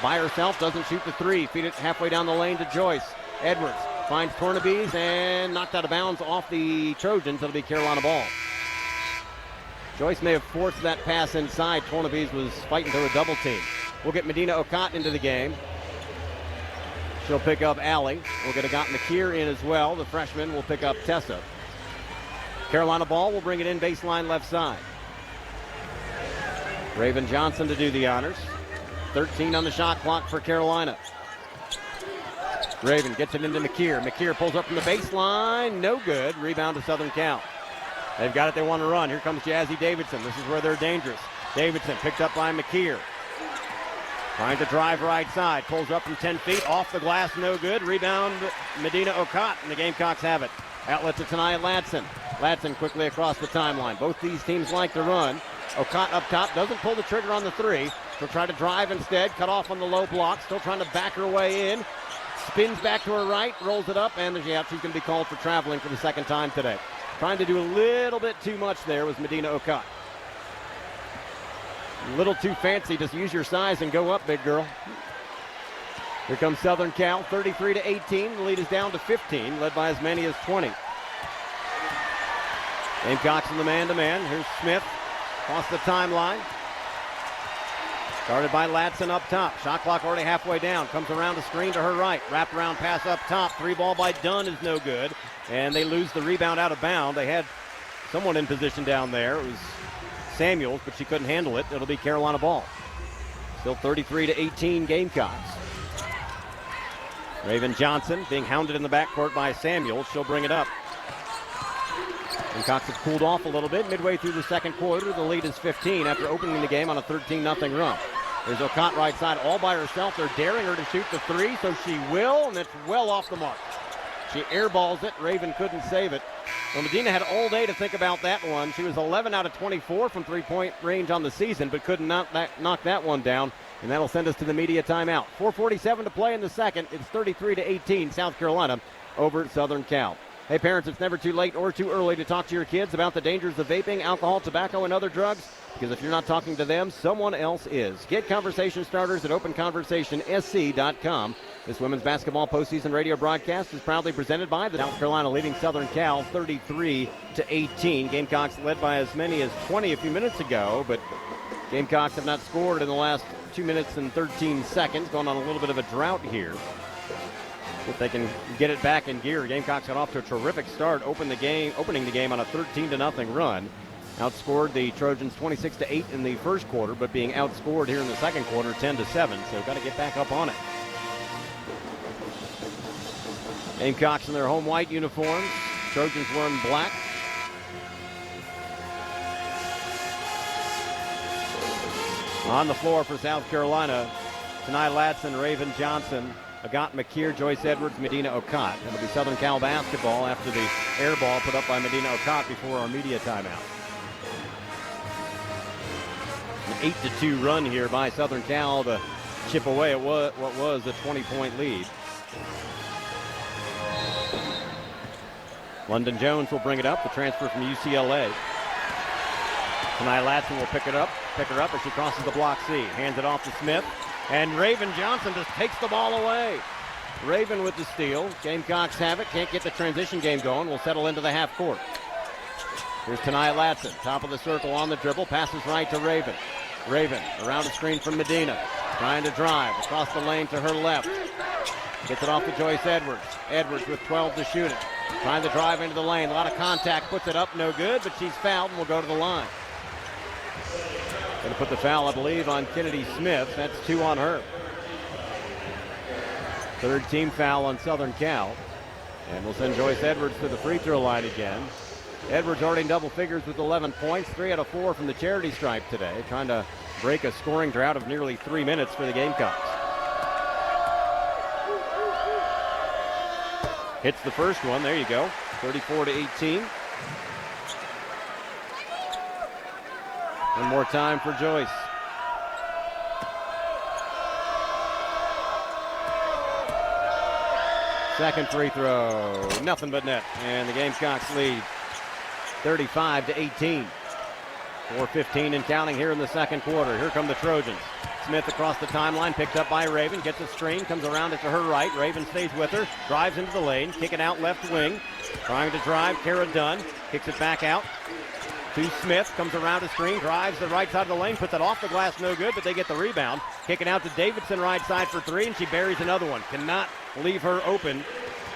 by herself, doesn't shoot the three. Feed it halfway down the lane to Joyce. Edwards finds Tornabese and knocked out of bounds off the Trojans. It'll be Carolina ball. Joyce may have forced that pass inside. Tornabese was fighting through a double team. We'll get Medina Okot into the game. She'll pick up Allie. We'll get Agat McKeer in as well. The freshman will pick up Tessa. Carolina ball will bring it in baseline left side. Raven Johnson to do the honors. 13 on the shot clock for Carolina. Raven gets it into McKeer. McKeer pulls up from the baseline. No good. Rebound to Southern Cal. They've got it. They want to run. Here comes Jazzy Davidson. This is where they're dangerous. Davidson picked up by McKeer. Trying to drive right side. Pulls up from 10 feet. Off the glass. No good. Rebound Medina Okot. And the Gamecocks have it. Outlet to Tanaya Ladson. Ladson quickly across the timeline. Both these teams like to run. Okot up top. Doesn't pull the trigger on the three. She'll try to drive instead. Cut off on the low block. Still trying to back her way in. Spins back to her right. Rolls it up. And she's going to be called for traveling for the second time today. Trying to do a little bit too much there was Medina Okot. A little too fancy. Just use your size and go up, big girl. Here comes Southern Cal, 33-18. The lead is down to 15, led by as many as 20. Gamecocks in the man-to-man. Here's Smith across the timeline. Started by Ladson up top. Shot clock already halfway down. Comes around the screen to her right. Wrapped around pass up top. Three ball by Dunn is no good. And they lose the rebound out of bound. They had someone in position down there. It was Samuels, but she couldn't handle it. It'll be Carolina ball. Still 33-18 Gamecocks. Raven Johnson being hounded in the backcourt by Samuels. She'll bring it up. Gamecocks have cooled off a little bit. Midway through the second quarter, the lead is 15 after opening the game on a 13-0 run. There's Okot right side all by herself. They're daring her to shoot the three, so she will, and it's well off the mark. She airballs it. Raven couldn't save it. Well, Medina had all day to think about that one. She was 11 out of 24 from three-point range on the season, but couldn't knock that one down, and that'll send us to the media timeout. 4:47 to play in the second. It's 33-18 South Carolina over Southern Cal. Hey, parents, it's never too late or too early to talk to your kids about the dangers of vaping, alcohol, tobacco, and other drugs, because if you're not talking to them, someone else is. Get conversation starters at openconversationsc.com. This women's basketball postseason radio broadcast is proudly presented by the South Carolina leading Southern Cal 33-18. Gamecocks led by as many as 20 a few minutes ago, but Gamecocks have not scored in the last 2 minutes and 13 seconds, going on a little bit of a drought here. If they can get it back in gear. Gamecocks got off to a terrific start, opening the game on a 13-0 run. Outscored the Trojans 26-8 in the first quarter, but being outscored here in the second quarter 10-7, so got to get back up on it. Gamecocks in their home white uniforms. Trojans wearing black. On the floor for South Carolina, Tanai Ladson, Raven Johnson, Agat McKeer, Joyce Edwards, Medina Okot. It'll be Southern Cal basketball after the air ball put up by Medina Okot before our media timeout. An 8-2 run here by Southern Cal to chip away at what was a 20-point lead. London Jones will bring it up, the transfer from UCLA. Tanai Ladson will pick her up as she crosses the block C. Hands it off to Smith. And Raven Johnson just takes the ball away. Raven with the steal. Gamecocks have it. Can't get the transition game going. We'll settle into the half court. Here's Tanai Ladson. Top of the circle on the dribble. Passes right to Raven. Raven around a screen from Medina. Trying to drive across the lane to her left. Gets it off to Joyce Edwards. Edwards with 12 to shoot it. Trying to drive into the lane. A lot of contact. Puts it up. No good, but she's fouled and will go to the line. Going to put the foul, I believe, on Kennedy Smith. That's 2 on her. Third team foul on Southern Cal. And we'll send Joyce Edwards to the free throw line again. Edwards already in double figures with 11 points, 3 out of 4 from the charity stripe today, trying to break a scoring drought of nearly 3 minutes for the Gamecocks. Hits the first one, there you go, 34-18. One more time for Joyce. Second free throw, nothing but net, and the Gamecocks lead 35-18. 4:15 and counting here in the second quarter. Here come the Trojans. Smith across the timeline, picked up by Raven, gets a screen, comes around it to her right. Raven stays with her, drives into the lane, kick it out left wing. Trying to drive, Kara Dunn, kicks it back out to Smith, comes around a screen, drives the right side of the lane, puts it off the glass, no good, but they get the rebound. Kick it out to Davidson right side for three, and she buries another one. Cannot leave her open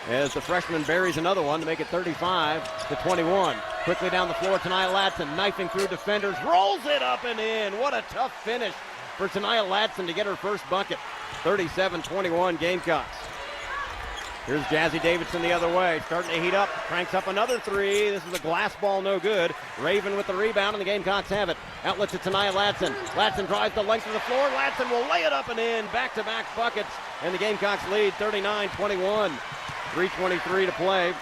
as the freshman buries another one to make it 35-21. Quickly down the floor, Tania Latson knifing through defenders, rolls it up and in. What a tough finish for Tania Latson to get her first bucket. 37-21 Gamecocks. Here's Jazzy Davidson the other way, starting to heat up, cranks up another three. This is a glass ball, no good. Raven with the rebound, and the Gamecocks have it. Outlet to Tania Latson. Latson drives the length of the floor. Latson will lay it up and in. Back-to-back buckets, and the Gamecocks lead 39-21. 3:23 to play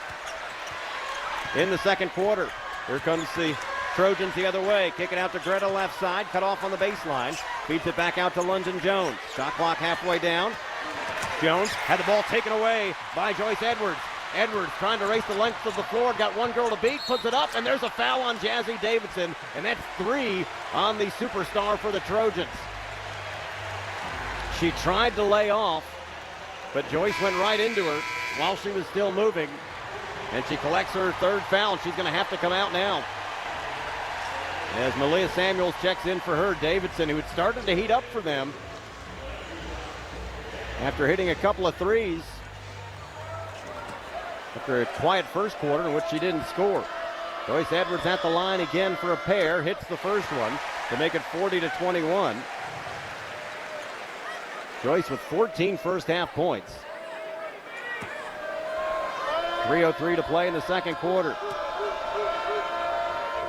in the second quarter. Here comes the Trojans the other way. Kick it out to Greta left side. Cut off on the baseline. Feeds it back out to London Jones. Shot clock halfway down. Jones had the ball taken away by Joyce Edwards. Edwards trying to race the length of the floor. Got one girl to beat. Puts it up, and there's a foul on Jazzy Davidson. And that's 3 on the superstar for the Trojans. She tried to lay off, but Joyce went right into her while she was still moving. And she collects her third foul. She's going to have to come out now. As Malia Samuels checks in for her, Davidson, who had started to heat up for them after hitting a couple of threes after a quiet first quarter in which she didn't score. Joyce Edwards at the line again for a pair, hits the first one to make it 40-21. Joyce with 14 first half points. 3:03 to play in the second quarter.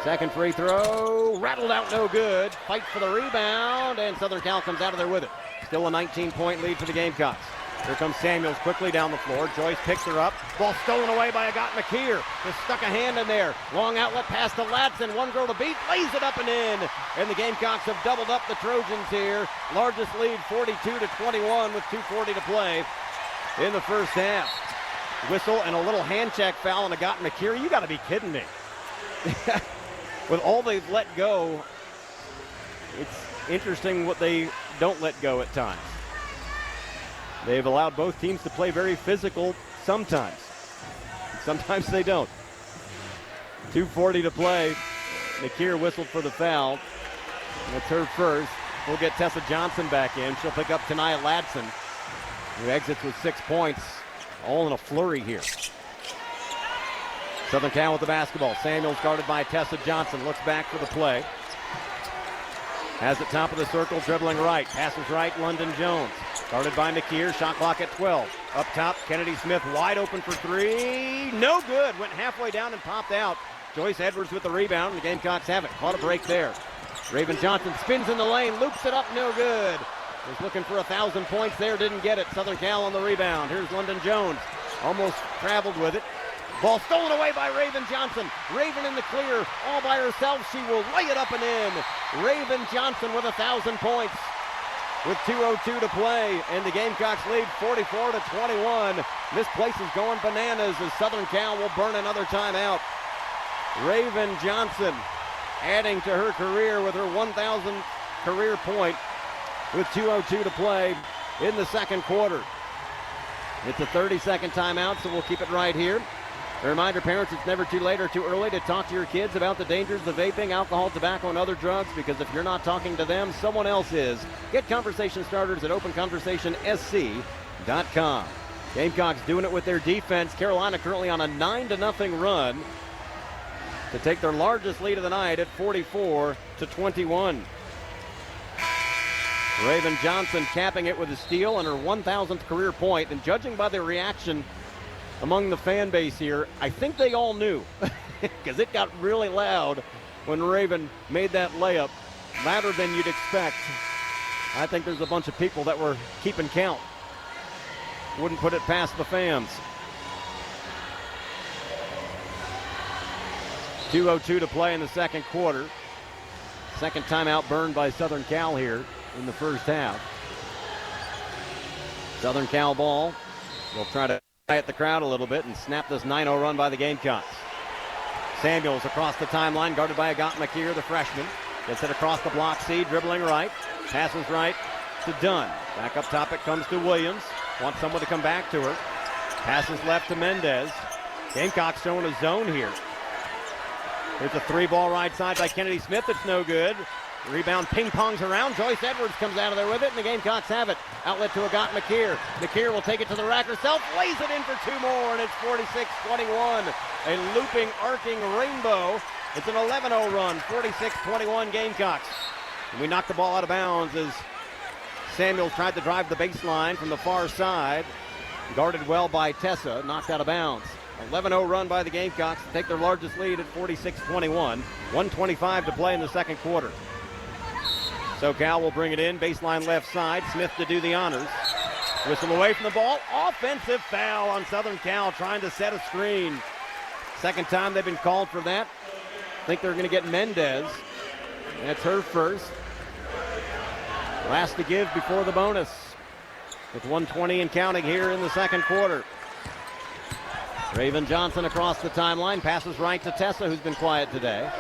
Second free throw, rattled out, no good. Fight for the rebound, and Southern Cal comes out of there with it. Still a 19-point lead for the Gamecocks. Here comes Samuels quickly down the floor. Joyce picks her up. Ball stolen away by Agat McKeer. Just stuck a hand in there. Long outlet pass to Latson. One girl to beat, lays it up and in. And the Gamecocks have doubled up the Trojans here. Largest lead, 42-21 with 2:40 to play in the first half. Whistle and a little hand check foul on Agat McKeer. You got to be kidding me. With all they've let go, it's interesting what they don't let go at times. They've allowed both teams to play very physical sometimes. Sometimes they don't. 2:40 to play. McKeer whistled for the foul. That's her first. We'll get Tessa Johnson back in. She'll pick up Tania Latson, who exits with 6 points, all in a flurry here. Southern Cal with the basketball. Samuels guarded by Tessa Johnson. Looks back for the play. Has it top of the circle, dribbling right. Passes right, London Jones. Guarded by McKeer. Shot clock at 12. Up top, Kennedy Smith wide open for three. No good. Went halfway down and popped out. Joyce Edwards with the rebound. The Gamecocks have it. Caught a break there. Raven Johnson spins in the lane. Loops it up. No good. Was looking for 1,000 points there. Didn't get it. Southern Cal on the rebound. Here's London Jones. Almost traveled with it. Ball stolen away by Raven Johnson. Raven in the clear, all by herself. She will lay it up and in. Raven Johnson with 1,000 points with 2:02 to play, and the Gamecocks lead 44-21. This place is going bananas as Southern Cal will burn another timeout. Raven Johnson adding to her career with her 1,000th career point with 2:02 to play in the second quarter. It's a 30-second timeout, so we'll keep it right here. A reminder, parents, it's never too late or too early to talk to your kids about the dangers of vaping, alcohol, tobacco, and other drugs, because if you're not talking to them, someone else is. Get conversation starters at openconversationsc.com. Gamecocks doing it with their defense. Carolina currently on a 9-0 run to take their largest lead of the night at 44-21. Raven Johnson capping it with a steal and her 1,000th career point, and judging by the reaction among the fan base here, I think they all knew. because it got really loud when Raven made that layup, louder than you'd expect. I think there's a bunch of people that were keeping count. Wouldn't put it past the fans. 2:02 to play in the second quarter. Second timeout burned by Southern Cal here in the first half. Southern Cal ball. They'll try to quiet the crowd a little bit and snap this 9-0 run by the Gamecocks. Samuels across the timeline, guarded by Gottlieb, the freshman. Gets it across the block C, dribbling right. Passes right to Dunn. Back up top it comes to Williams. Wants someone to come back to her. Passes left to Mendez. Gamecocks showing a zone here. There's a 3-ball right side by Kennedy Smith. It's no good. Rebound ping-pongs around. Joyce Edwards comes out of there with it, and the Gamecocks have it. Outlet to Agat McKeer. McKeer will take it to the rack herself, lays it in for 2 more, and it's 46-21. A looping, arcing rainbow. It's an 11-0 run, 46-21 Gamecocks. And we knocked the ball out of bounds as Samuels tried to drive the baseline from the far side. Guarded well by Tessa, knocked out of bounds. 11-0 run by the Gamecocks to take their largest lead at 46-21. 1:25 to play in the second quarter. SoCal will bring it in, baseline left side. Smith to do the honors. Whistle away from the ball. Offensive foul on Southern Cal, trying to set a screen. Second time they've been called for that. I think they're going to get Mendez. That's her first. Last to give before the bonus. With 1:20 and counting here in the second quarter. Raven Johnson across the timeline. Passes right to Tessa, who's been quiet today.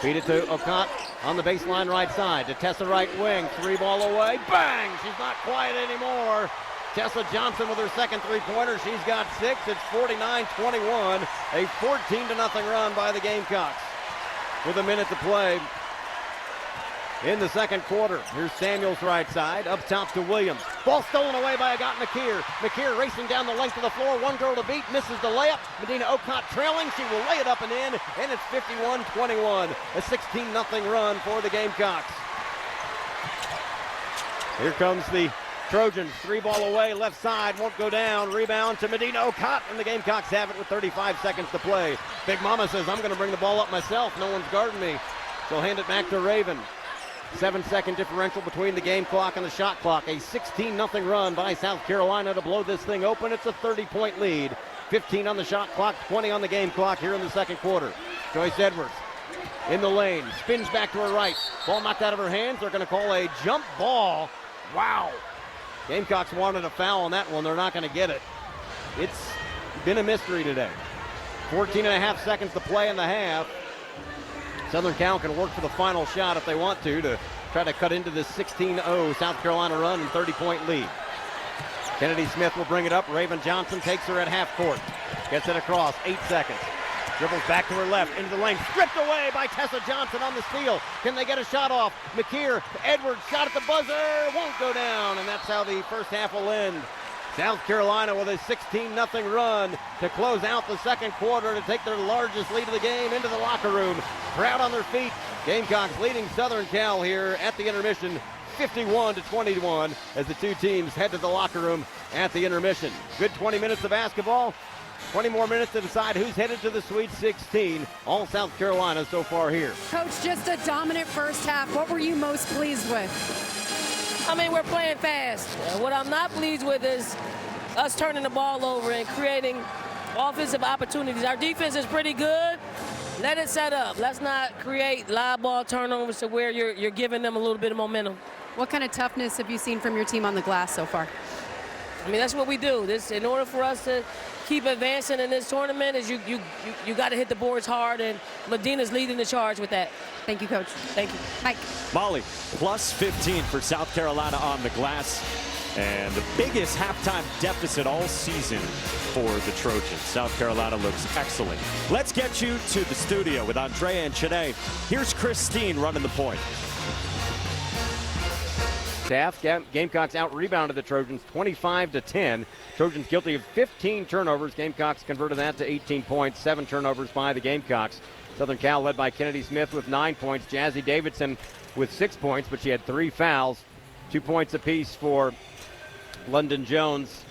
Feed it to Okot on the baseline right side. To Tessa right wing. 3-ball away. Bang! She's not quiet anymore. Tessa Johnson with her second three-pointer. She's got 6. It's 49-21. A 14-0 run by the Gamecocks. With a minute to play in the second quarter. Here's Samuels right side. Up top to Williams. Ball stolen away by Agat McKeer. McKeer racing down the length of the floor. One girl to beat. Misses the layup. Medina Okot trailing. She will lay it up and in. And it's 51-21. A 16-0 run for the Gamecocks. Here comes the Trojans. 3-ball away. Left side. Won't go down. Rebound to Medina Okot. And the Gamecocks have it with 35 seconds to play. Big Mama says, I'm going to bring the ball up myself. No one's guarding me. She'll hand it back to Raven. 7-second differential between the game clock and the shot clock. A 16-0 run by South Carolina to blow this thing open. It's a 30-point lead. 15 on the shot clock, 20 on the game clock here in the second quarter. Joyce Edwards in the lane. Spins back to her right. Ball knocked out of her hands. They're going to call a jump ball. Wow. Gamecocks wanted a foul on that one. They're not going to get it. It's been a mystery today. 14.5 seconds to play in the half. Southern Cal can work for the final shot if they want to try to cut into this 16-0 South Carolina run and 30-point lead. Kennedy Smith will bring it up. Raven Johnson takes her at half court. Gets it across, 8 seconds. Dribbles back to her left, into the lane. Stripped away by Tessa Johnson on the steal. Can they get a shot off? McKeer, Edwards, shot at the buzzer. Won't go down, and that's how the first half will end. South Carolina with a 16-0 run to close out the second quarter to take their largest lead of the game into the locker room. Crowd on their feet. Gamecocks leading Southern Cal here at the intermission, 51-21, as the two teams head to the locker room at the intermission. Good 20 minutes of basketball. 20 more minutes to decide who's headed to the Sweet 16. All South Carolina so far here. Coach, just a dominant first half. What were you most pleased with? I mean, we're playing fast. What I'm not pleased with is us turning the ball over and creating offensive opportunities. Our defense is pretty good. Let it set up. Let's not create live ball turnovers to where you're giving them a little bit of momentum. What kind of toughness have you seen from your team on the glass so far? I mean, that's what we do. In order for us to keep advancing in this tournament, is you got to hit the boards hard, and Medina's leading the charge with that. Thank you, Coach. Thank you. Mike. Molly, plus 15 for South Carolina on the glass, and the biggest halftime deficit all season for the Trojans. South Carolina looks excellent. Let's get you to the studio with Andrea and Chene. Here's Christine running the point. Gamecocks out-rebounded the Trojans 25-10. Trojans guilty of 15 turnovers. Gamecocks converted that to 18 points. 7 turnovers by the Gamecocks. Southern Cal led by Kennedy Smith with 9 points. Jazzy Davidson with 6 points, but she had 3 fouls. 2 points apiece for London Jones,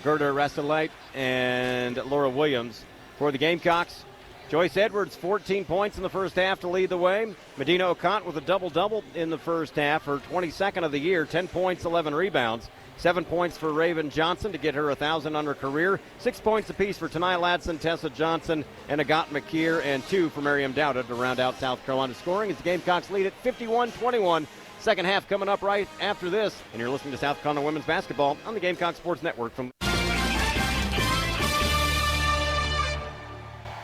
Gerda Rasselite, and Laura Williams. For the Gamecocks, Joyce Edwards, 14 points in the first half to lead the way. Medina Ocott with a double-double in the first half, her 22nd of the year, 10 points, 11 rebounds. 7 points for Raven Johnson to get her 1,000 on her career. 6 points apiece for Tanai Ladson, Tessa Johnson, and Agat McKeer, and 2 for Miriam Dowda to round out South Carolina's scoring as the Gamecocks lead at 51-21. Second half coming up right after this, and you're listening to South Carolina women's basketball on the Gamecock Sports Network. From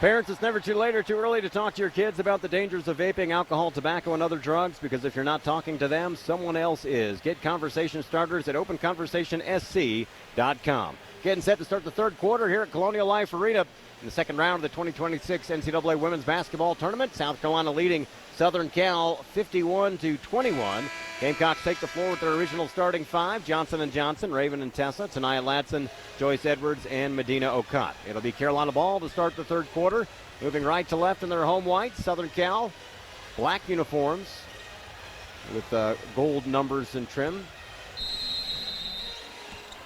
Parents, it's never too late or too early to talk to your kids about the dangers of vaping, alcohol, tobacco, and other drugs, because if you're not talking to them, someone else is. Get conversation starters at openconversationsc.com. Getting set to start the third quarter here at Colonial Life Arena in the second round of the 2026 NCAA Women's Basketball Tournament. South Carolina leading Southern Cal 51-21. Gamecocks take the floor with their original starting five: Johnson and Johnson, Raven and Tessa, Tanaya Ladson, Joyce Edwards, and Medina Ocott. It'll be Carolina ball to start the third quarter. Moving right to left in their home whites. Southern Cal, black uniforms with gold numbers and trim.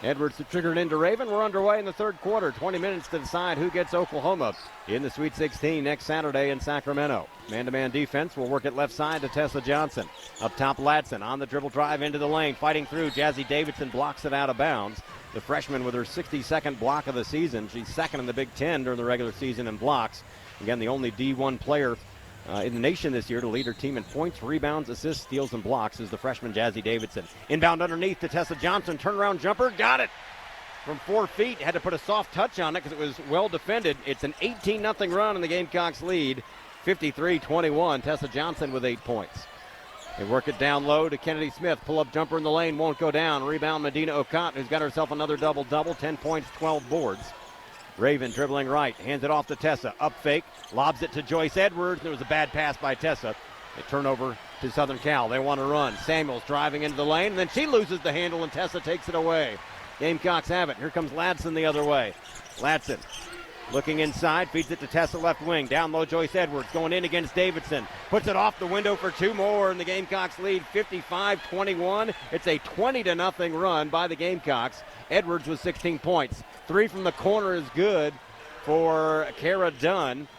Edwards to trigger it into Raven. We're underway in the third quarter. 20 minutes to decide who gets Oklahoma in the Sweet 16 next Saturday in Sacramento. Man-to-man defense will work at left side to Tessa Johnson. Up top, Ladson on the dribble drive into the lane. Fighting through, Jazzy Davidson blocks it out of bounds. The freshman with her 62nd block of the season. She's second in the Big Ten during the regular season in blocks. Again, the only D1 player in the nation this year to lead her team in points, rebounds, assists, steals, and blocks is the freshman Jazzy Davidson. Inbound underneath to Tessa Johnson. Turnaround jumper. Got it from 4 feet. Had to put a soft touch on it because it was well defended. It's an 18-0 run in the Gamecocks lead. 53-21. Tessa Johnson with 8 points. They work it down low to Kennedy Smith. Pull-up jumper in the lane. Won't go down. Rebound Medina Ocott, who's got herself another double-double. 10 points, 12 boards. Raven dribbling right, hands it off to Tessa, up fake, lobs it to Joyce Edwards. There was a bad pass by Tessa. A turnover to Southern Cal. They want to run. Samuels driving into the lane, and then she loses the handle, and Tessa takes it away. Gamecocks have it. Here comes Ladson the other way. Ladson looking inside, feeds it to Tessa left wing. Down low, Joyce Edwards going in against Davidson. Puts it off the window for 2 more, and the Gamecocks lead 55-21. It's a 20-0 run by the Gamecocks. Edwards with 16 points. 3 from the corner is good for Kara Dunn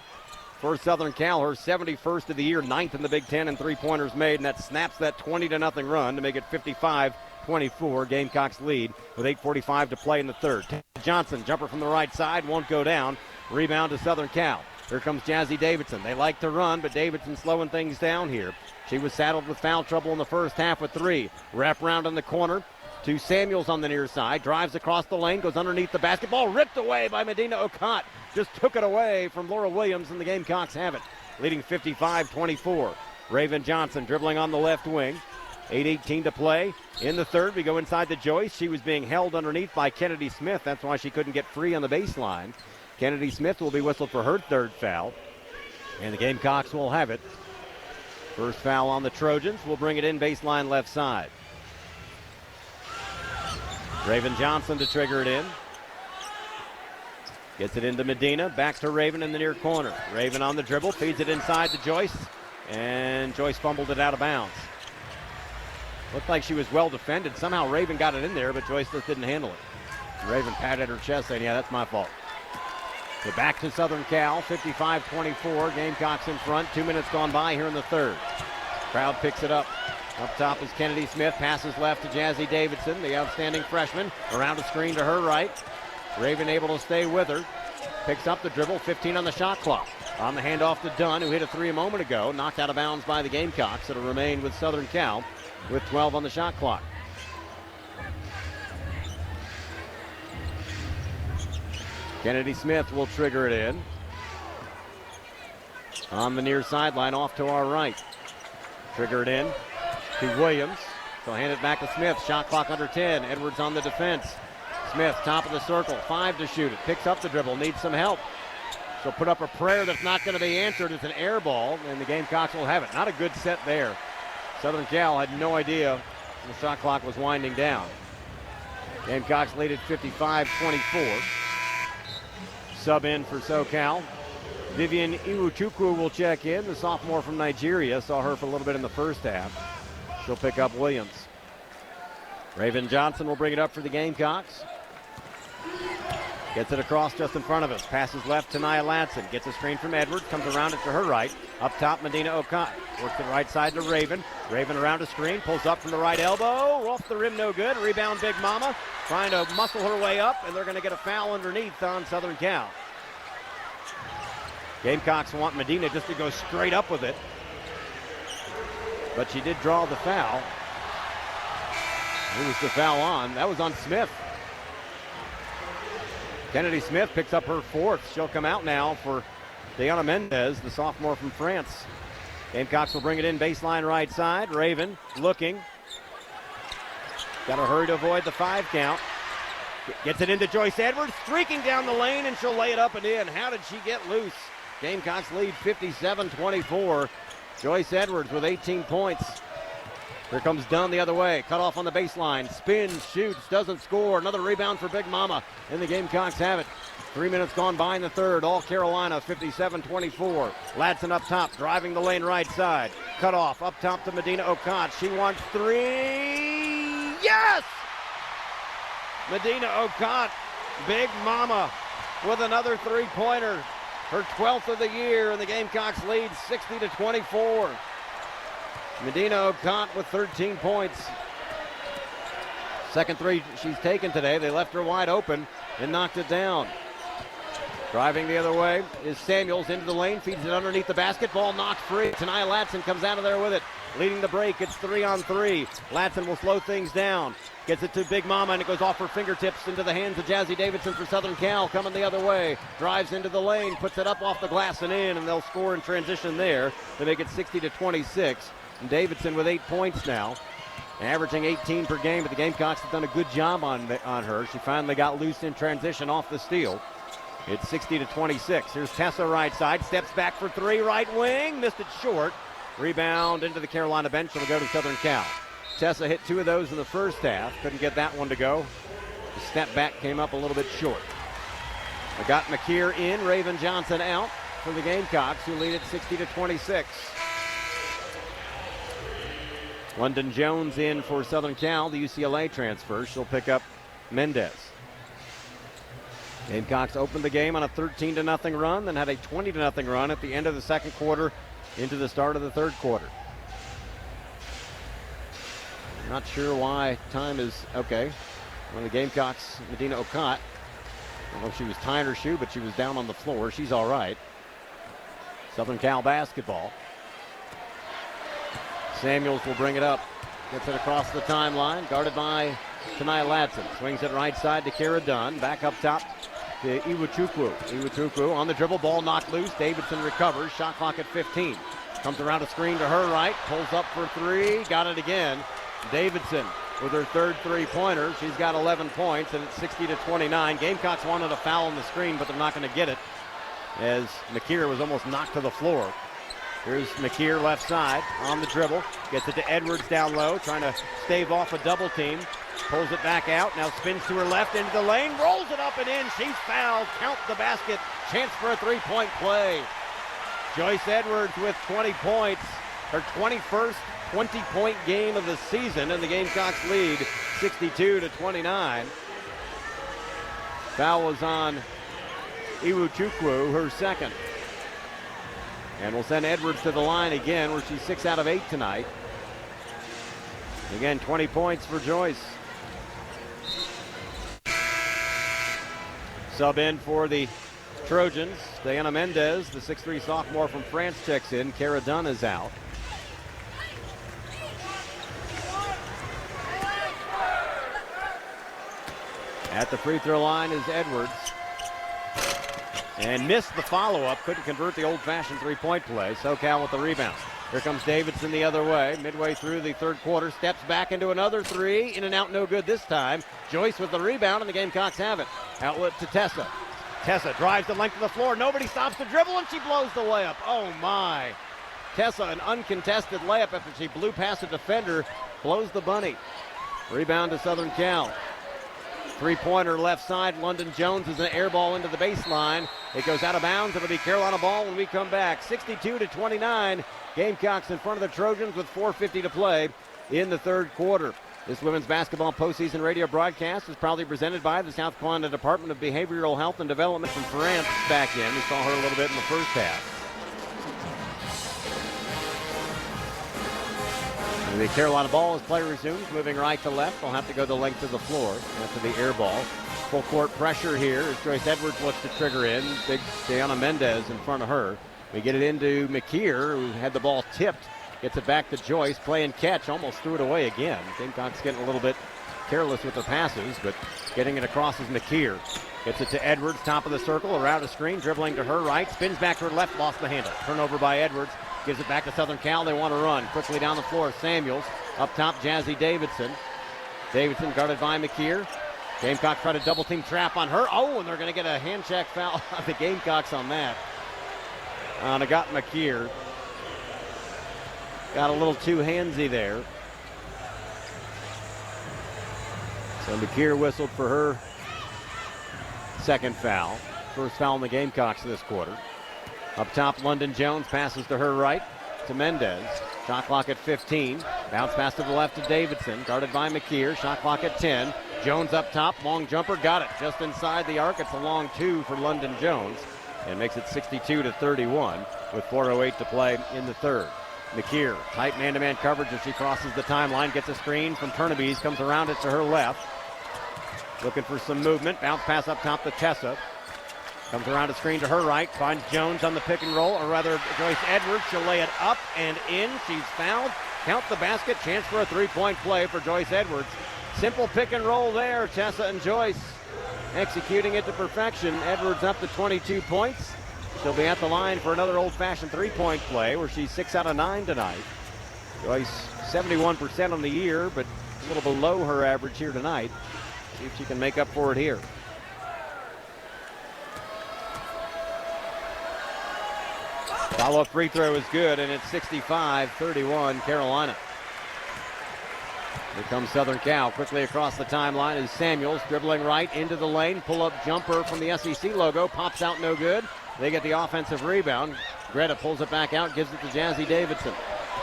for Southern Cal. Her 71st of the year, 9th in the Big Ten, and 3-pointers made, and that snaps that 20-0 run to make it 55-24. Gamecocks lead with 8:45 to play in the third. Johnson, jumper from the right side, won't go down. Rebound to Southern Cal. Here comes Jazzy Davidson. They like to run, but Davidson slowing things down here. She was saddled with foul trouble in the first half with 3. Wrap around in the corner to Samuels on the near side. Drives across the lane, goes underneath the basketball. Ripped away by Medina Ocott. Just took it away from Laura Williams, and the Gamecocks have it. Leading 55-24. Raven Johnson dribbling on the left wing. 8:18 to play in the third. We go inside to Joyce. She was being held underneath by Kennedy Smith. That's why she couldn't get free on the baseline. Kennedy Smith will be whistled for her third foul, and the Gamecocks will have it. First foul on the Trojans. Will bring it in baseline left side. Raven Johnson to trigger it in. Gets it into Medina. Back to Raven in the near corner. Raven on the dribble. Feeds it inside to Joyce. And Joyce fumbled it out of bounds. Looked like she was well defended. Somehow Raven got it in there, but Joyce just didn't handle it. Raven patted her chest saying, yeah, that's my fault. So back to Southern Cal. 55-24. Gamecocks in front. 2 minutes gone by here in the third. Crowd picks it up. Up top is Kennedy Smith. Passes left to Jazzy Davidson, the outstanding freshman. Around a screen to her right. Raven able to stay with her. Picks up the dribble. 15 on the shot clock. On the handoff to Dunn, who hit a 3 a moment ago. Knocked out of bounds by the Gamecocks. It'll remain with Southern Cal with 12 on the shot clock. Kennedy Smith will trigger it in. On the near sideline, off to our right. Trigger it in to Williams. She'll hand it back to Smith. Shot clock under 10. Edwards on the defense. Smith, top of the circle. 5 to shoot it. Picks up the dribble. Needs some help. She'll put up a prayer that's not going to be answered. It's an air ball, and the Gamecocks will have it. Not a good set there. Southern Cal had no idea the shot clock was winding down. Gamecocks lead at 55-24. Sub in for SoCal. Vivian Iwuchukwu will check in. The sophomore from Nigeria. Saw her for a little bit in the first half. She'll pick up Williams. Raven Johnson will bring it up for the Gamecocks. Gets it across just in front of us. Passes left to Nia Ladson. Gets a screen from Edwards. Comes around it to her right. Up top, Medina Okot. Works it right side to Raven. Raven around a screen. Pulls up from the right elbow. Off the rim, no good. Rebound, Big Mama. Trying to muscle her way up, and they're going to get a foul underneath on Southern Cal. Gamecocks want Medina just to go straight up with it. But she did draw the foul. Who was the foul on? That was on Smith. Kennedy Smith picks up her fourth. She'll come out now for Deanna Mendez, the sophomore from France. Gamecocks will bring it in baseline right side. Raven looking. Got to hurry to avoid the 5 count. Gets it into Joyce Edwards, streaking down the lane, and she'll lay it up and in. How did she get loose? Gamecocks lead 57-24. Joyce Edwards with 18 points. Here comes Dunn the other way. Cut off on the baseline. Spins, shoots, doesn't score. Another rebound for Big Mama. And the Gamecocks have it. 3 minutes gone by in the third. All Carolina 57-24. Ladson up top, driving the lane right side. Cut off up top to Medina Okot. She wants 3. Yes! Medina Okot, Big Mama, with another 3-pointer. Her 12th of the year, and the Gamecocks lead 60-24. Medina Okot with 13 points. Second 3 she's taken today. They left her wide open and knocked it down. Driving the other way is Samuels into the lane, feeds it underneath the basketball, knocked free. Tania Ladson comes out of there with it. Leading the break, it's 3-on-3. Ladson will slow things down. Gets it to Big Mama, and it goes off her fingertips into the hands of Jazzy Davidson for Southern Cal. Coming the other way. Drives into the lane, puts it up off the glass and in, and they'll score in transition there to make it 60-26. And Davidson with 8 points now, averaging 18 per game, but the Gamecocks have done a good job on her. She finally got loose in transition off the steal. It's 60-26. Here's Tessa right side, steps back for 3, right wing, missed it short. Rebound into the Carolina bench. It'll go to Southern Cal. Tessa hit 2 of those in the first half. Couldn't get that one to go. The step back came up a little bit short. I got McKeer in, Raven Johnson out for the Gamecocks, who lead it 60-26. London Jones in for Southern Cal, the UCLA transfer. She'll pick up Mendez. Gamecocks opened the game on a 13-0 run, then had a 20-0 run at the end of the second quarter into the start of the third quarter. Not sure why time is okay. One of the Gamecocks, Medina Okot. I don't know if she was tying her shoe, but she was down on the floor. She's all right. Southern Cal basketball. Samuels will bring it up. Gets it across the timeline. Guarded by Tania Ladson. Swings it right side to Kara Dunn. Back up top to Iwuchukwu. Iwuchukwu on the dribble. Ball knocked loose. Davidson recovers. Shot clock at 15. Comes around a screen to her right. Pulls up for 3. Got it again. Davidson with her third 3-pointer. She's got 11 points, and it's 60-29. Gamecocks wanted a foul on the screen, but they're not going to get it, as McKeer was almost knocked to the floor. Here's McKeer left side on the dribble. Gets it to Edwards down low, trying to stave off a double team. Pulls it back out. Now spins to her left into the lane. Rolls it up and in. She's fouled. Count the basket. Chance for a 3-point play. Joyce Edwards with 20 points. Her 21st 20-point game of the season, and the Gamecocks lead 62-29. Foul was on Iwuchukwu, her second. And we'll send Edwards to the line again, where she's 6 out of 8 tonight. Again, 20 points for Joyce. Sub in for the Trojans. Diana Mendez, the 6'3 sophomore from France, checks in. Kara Dunn is out. At the free throw line is Edwards. And missed the follow-up. Couldn't convert the old-fashioned 3-point play. SoCal with the rebound. Here comes Davidson the other way. Midway through the third quarter. Steps back into another 3. In and out, no good this time. Joyce with the rebound, and the Gamecocks have it. Outlet to Tessa. Tessa drives the length of the floor. Nobody stops the dribble, and she blows the layup. Oh, my. Tessa, an uncontested layup after she blew past a defender, blows the bunny. Rebound to Southern Cal. 3-pointer left side. London Jones is an air ball into the baseline. It goes out of bounds. It'll be Carolina ball when we come back. 62-29. Gamecocks in front of the Trojans with 4:50 to play in the third quarter. This women's basketball postseason radio broadcast is proudly presented by the South Carolina Department of Behavioral Health and Development. From France back in. We saw her a little bit in the first half. The Carolina ball as play resumes, moving right to left. They'll have to go the length of the floor after the air ball. Full court pressure here as Joyce Edwards looks to trigger in. Big Diana Mendez in front of her. We get it into McKeer, who had the ball tipped. Gets it back to Joyce. Play and catch. Almost threw it away again. Gamecocks getting a little bit careless with the passes, but getting it across is McKeer. Gets it to Edwards, top of the circle, around a screen, dribbling to her right. Spins back to her left, lost the handle. Turnover by Edwards. Gives it back to Southern Cal. They want to run. Quickly down the floor, Samuels. Up top, Jazzy Davidson. Davidson guarded by McKeer. Gamecocks try to double-team trap on her. Oh, and they're going to get a hand check foul on the Gamecocks on that. They got McKeer. Got a little too handsy there. So McKeer whistled for her second foul. First foul in the Gamecocks this quarter. Up top, London Jones passes to her right to Mendez. Shot clock at 15. Bounce pass to the left to Davidson. Guarded by McKeer. Shot clock at 10. Jones up top. Long jumper. Got it. Just inside the arc. It's a long two for London Jones. And makes it 62-31 with 4:08 to play in the third. McKeer, tight man-to-man coverage as she crosses the timeline. Gets a screen from Turnaby's. Comes around it to her left. Looking for some movement. Bounce pass up top to Tessa. Comes around a screen to her right, finds Jones on the pick and roll, or rather Joyce Edwards. She'll lay it up and in. She's fouled. Count the basket. Chance for a three-point play for Joyce Edwards. Simple pick and roll there. Tessa and Joyce executing it to perfection. Edwards up to 22 points. She'll be at the line for another old-fashioned three-point play where she's 6 out of 9 tonight. Joyce 71% on the year, but a little below her average here tonight. See if she can make up for it here. Follow-up free throw is good, and it's 65-31 Carolina. Here comes Southern Cal. Quickly across the timeline is Samuels, dribbling right into the lane. Pull-up jumper from the SEC logo. Pops out no good. They get the offensive rebound. Greta pulls it back out, gives it to Jazzy Davidson.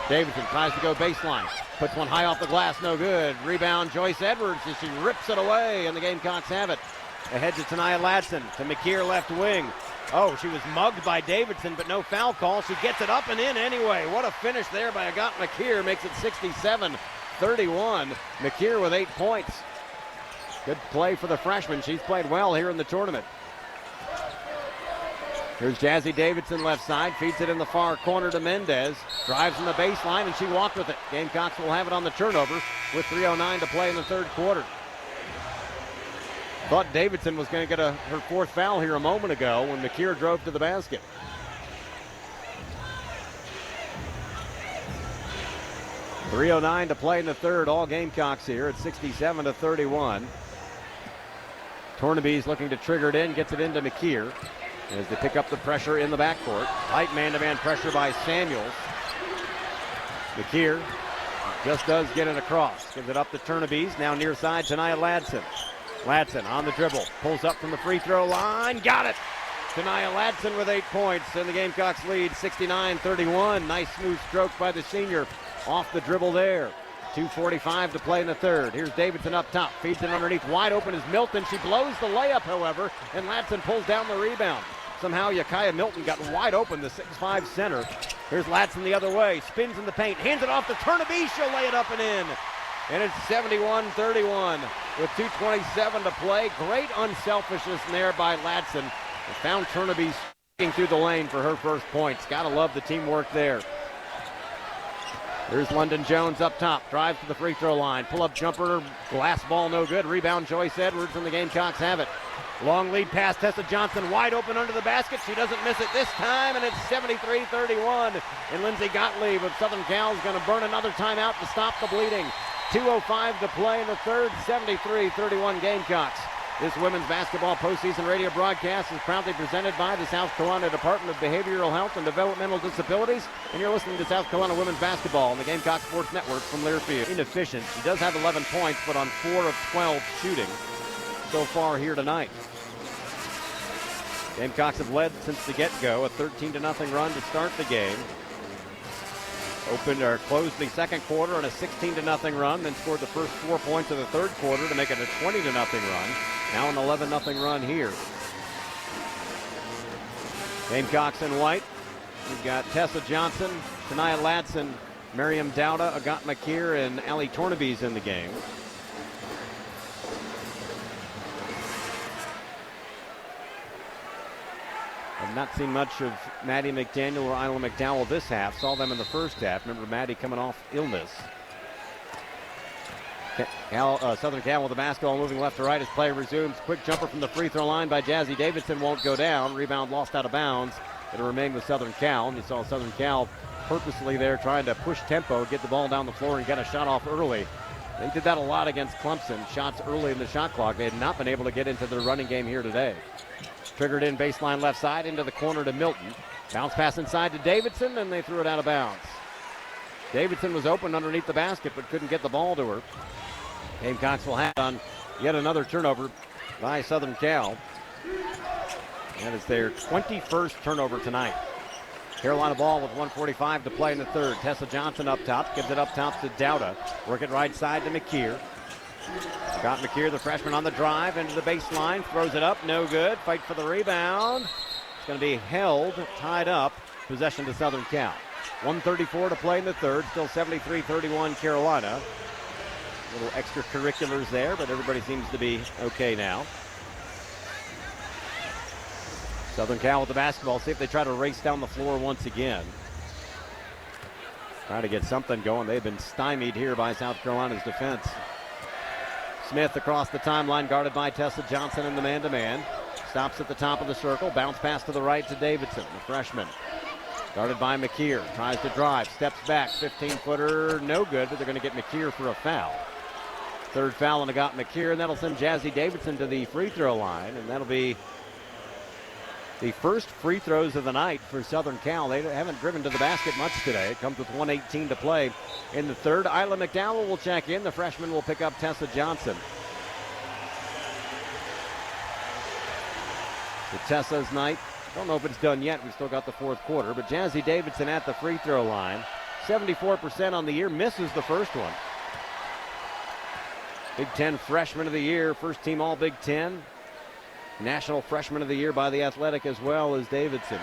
Davidson tries to go baseline. Puts one high off the glass, no good. Rebound, Joyce Edwards as she rips it away, and the Gamecocks have it. Ahead to Tania Ladson, to McKeer left wing. Oh, she was mugged by Davidson, but no foul call. She gets it up and in anyway. What a finish there by Agat McKeer. Makes it 67-31. McKeer with 8 points. Good play for the freshman. She's played well here in the tournament. Here's Jazzy Davidson left side. Feeds it in the far corner to Mendez. Drives in the baseline, and she walked with it. Gamecocks will have it on the turnover with 3:09 to play in the third quarter. Thought Davidson was going to get her fourth foul here a moment ago when McKeer drove to the basket. .309 to play in the third. All Gamecocks here at 67-31. Tornaby's looking to trigger it in, gets it into McKeer as they pick up the pressure in the backcourt. Tight man-to-man pressure by Samuels. McKeer just does get it across. Gives it up to Tornaby's. Now near side, Tania Ladson. Ladson on the dribble, pulls up from the free throw line, got it! Tania Ladson with 8 points, and the Gamecocks lead 69-31. Nice smooth stroke by the senior off the dribble there. 2:45 to play in the third. Here's Davidson up top, feeds it underneath, wide open is Milton. She blows the layup, however, and Ladson pulls down the rebound. Somehow Yakaya Milton got wide open, the 6'5 center. Here's Ladson the other way, spins in the paint, hands it off to Turnaby, she'll lay it up and in. And it's 71-31 with 2:27 to play. Great unselfishness there by Ladson. Found Turnaby through the lane for her first points. Gotta love the teamwork there. There's London Jones up top. Drives to the free throw line. Pull-up jumper. Glass ball no good. Rebound Joyce Edwards, and the Gamecocks have it. Long lead pass. Tessa Johnson wide open under the basket. She doesn't miss it this time, and it's 73-31. And Lindsay Gottlieb of Southern Cal is going to burn another timeout to stop the bleeding. 2:05 to play in the third, 73-31 Gamecocks. This women's basketball postseason radio broadcast is proudly presented by the South Carolina Department of Behavioral Health and Developmental Disabilities. And you're listening to South Carolina Women's Basketball on the Gamecock Sports Network from Learfield. Inefficient. She does have 11 points, but on 4 of 12 shooting so far here tonight. Gamecocks have led since the get-go, a 13-0 run to start the game. opened or closed the second quarter on a 16-0 run, then scored the first 4 points of the third quarter to make it a 20-0 run. Now an 11-0 run here. Gamecocks in white. We've got Tessa Johnson, Shania Ladson, Miriam Dowda, Agat McKeer, and Allie Tornaby's in the game. I've not seen much of Maddie McDaniel or Isla McDowell this half. Saw them in the first half. Remember Maddie coming off illness. Southern Cal with the basketball moving left to right as play resumes. Quick jumper from the free throw line by Jazzy Davidson won't go down. Rebound lost out of bounds. It'll remain with Southern Cal. And you saw Southern Cal purposely there trying to push tempo, get the ball down the floor and get a shot off early. They did that a lot against Clemson. Shots early in the shot clock. They had not been able to get into their running game here today. Triggered in baseline left side into the corner to Milton. Bounce pass inside to Davidson, and they threw it out of bounds. Davidson was open underneath the basket, but couldn't get the ball to her. Gamecocks will have on yet another turnover by Southern Cal. That is their 21st turnover tonight. Carolina ball with 1:45 to play in the third. Tessa Johnson up top, gives it up top to Dowda. Work it right side to McKeer. Got McKeer, the freshman, on the drive into the baseline, throws it up, no good. Fight for the rebound. It's going to be held, tied up. Possession to Southern Cal. 1:34 to play in the third. Still 73-31 Carolina. Little extracurriculars there, but everybody seems to be okay now. Southern Cal with the basketball. See if they try to race down the floor once again. Try to get something going. They've been stymied here by South Carolina's defense. Smith across the timeline, guarded by Tessa Johnson in the man-to-man. Stops at the top of the circle. Bounce pass to the right to Davidson, the freshman. Guarded by McKeer. Tries to drive. Steps back. 15-footer. No good, but they're going to get McKeer for a foul. Third foul on Agat McKeer, and that'll send Jazzy Davidson to the free throw line, and that'll be the first free throws of the night for Southern Cal. They haven't driven to the basket much today. It comes with 1:18 to play in the third. Isla McDowell will check in. The freshman will pick up Tessa Johnson. So Tessa's night, don't know if it's done yet. We've still got the fourth quarter, but Jazzy Davidson at the free throw line. 74% on the year, misses the first one. Big Ten Freshman of the Year, first team All Big Ten. National Freshman of the Year by The Athletic as well as Davidson.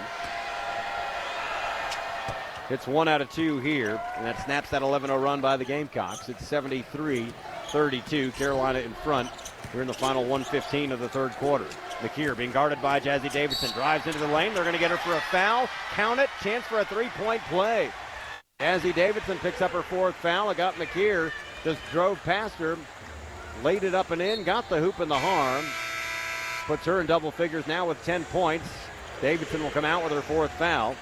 Hits 1 out of 2 here, and that snaps that 11-0 run by the Gamecocks. It's 73-32, Carolina in front here in the final 1:15 of the third quarter. McKeer being guarded by Jazzy Davidson, drives into the lane. They're going to get her for a foul. Count it, chance for a three-point play. Jazzy Davidson picks up her fourth foul. Agat McKeer just drove past her, laid it up and in, got the hoop and the harm. Puts her in double figures now with 10 points. Davidson will come out with her fourth foul.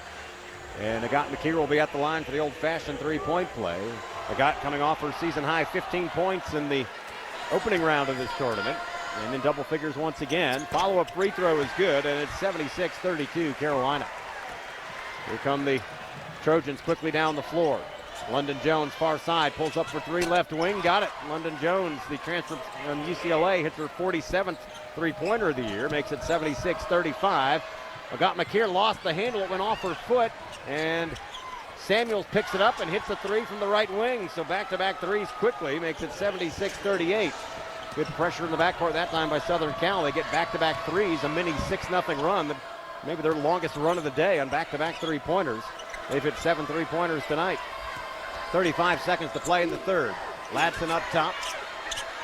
And Agat McKeer will be at the line for the old-fashioned three-point play. Agat coming off her season-high 15 points in the opening round of this tournament. And in double figures once again. Follow-up free throw is good, and it's 76-32 Carolina. Here come the Trojans quickly down the floor. London Jones, far side, pulls up for three, left wing, got it. London Jones, the transfer from UCLA, hits her 47th three-pointer of the year, makes it 76-35. Agat McKeer lost the handle, it went off her foot, and Samuels picks it up and hits a three from the right wing. So back-to-back threes quickly, makes it 76-38. Good pressure in the backcourt that time by Southern Cal. They get back-to-back threes, a mini 6-0 run, maybe their longest run of the day on back-to-back three-pointers. They've hit 7 three-pointers tonight. 35 seconds to play in the third. Ladson up top.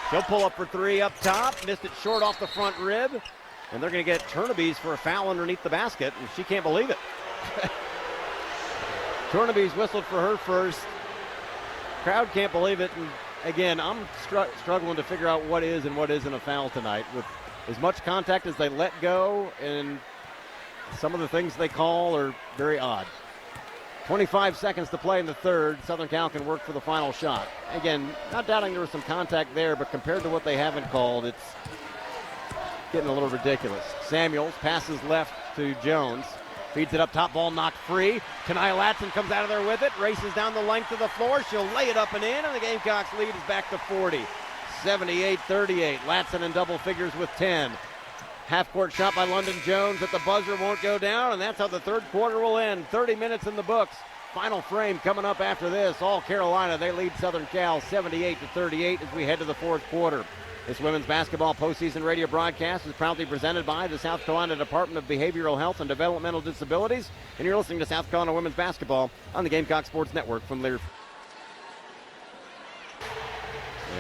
She'll pull up for three up top. Missed it short off the front rib. And they're going to get Tornaby's for a foul underneath the basket, and she can't believe it. Tornaby's whistled for her first. Crowd can't believe it. And again, I'm struggling to figure out what is and what isn't a foul tonight. With as much contact as they let go, and some of the things they call are very odd. 25 seconds to play in the third. Southern Cal can work for the final shot. Again, not doubting there was some contact there, but compared to what they haven't called, it's getting a little ridiculous. Samuels passes left to Jones. Feeds it up top, ball knocked free. Shania Ladson comes out of there with it, races down the length of the floor. She'll lay it up and in, and the Gamecocks lead is back to 40. 78-38. Ladson in double figures with 10. Half-court shot by London Jones at the buzzer won't go down, and that's how the third quarter will end. 30 minutes in the books. Final frame coming up after this. All Carolina, they lead Southern Cal 78-38 as we head to the fourth quarter. This women's basketball postseason radio broadcast is proudly presented by the South Carolina Department of Behavioral Health and Developmental Disabilities. And you're listening to South Carolina Women's Basketball on the Gamecock Sports Network from Lear.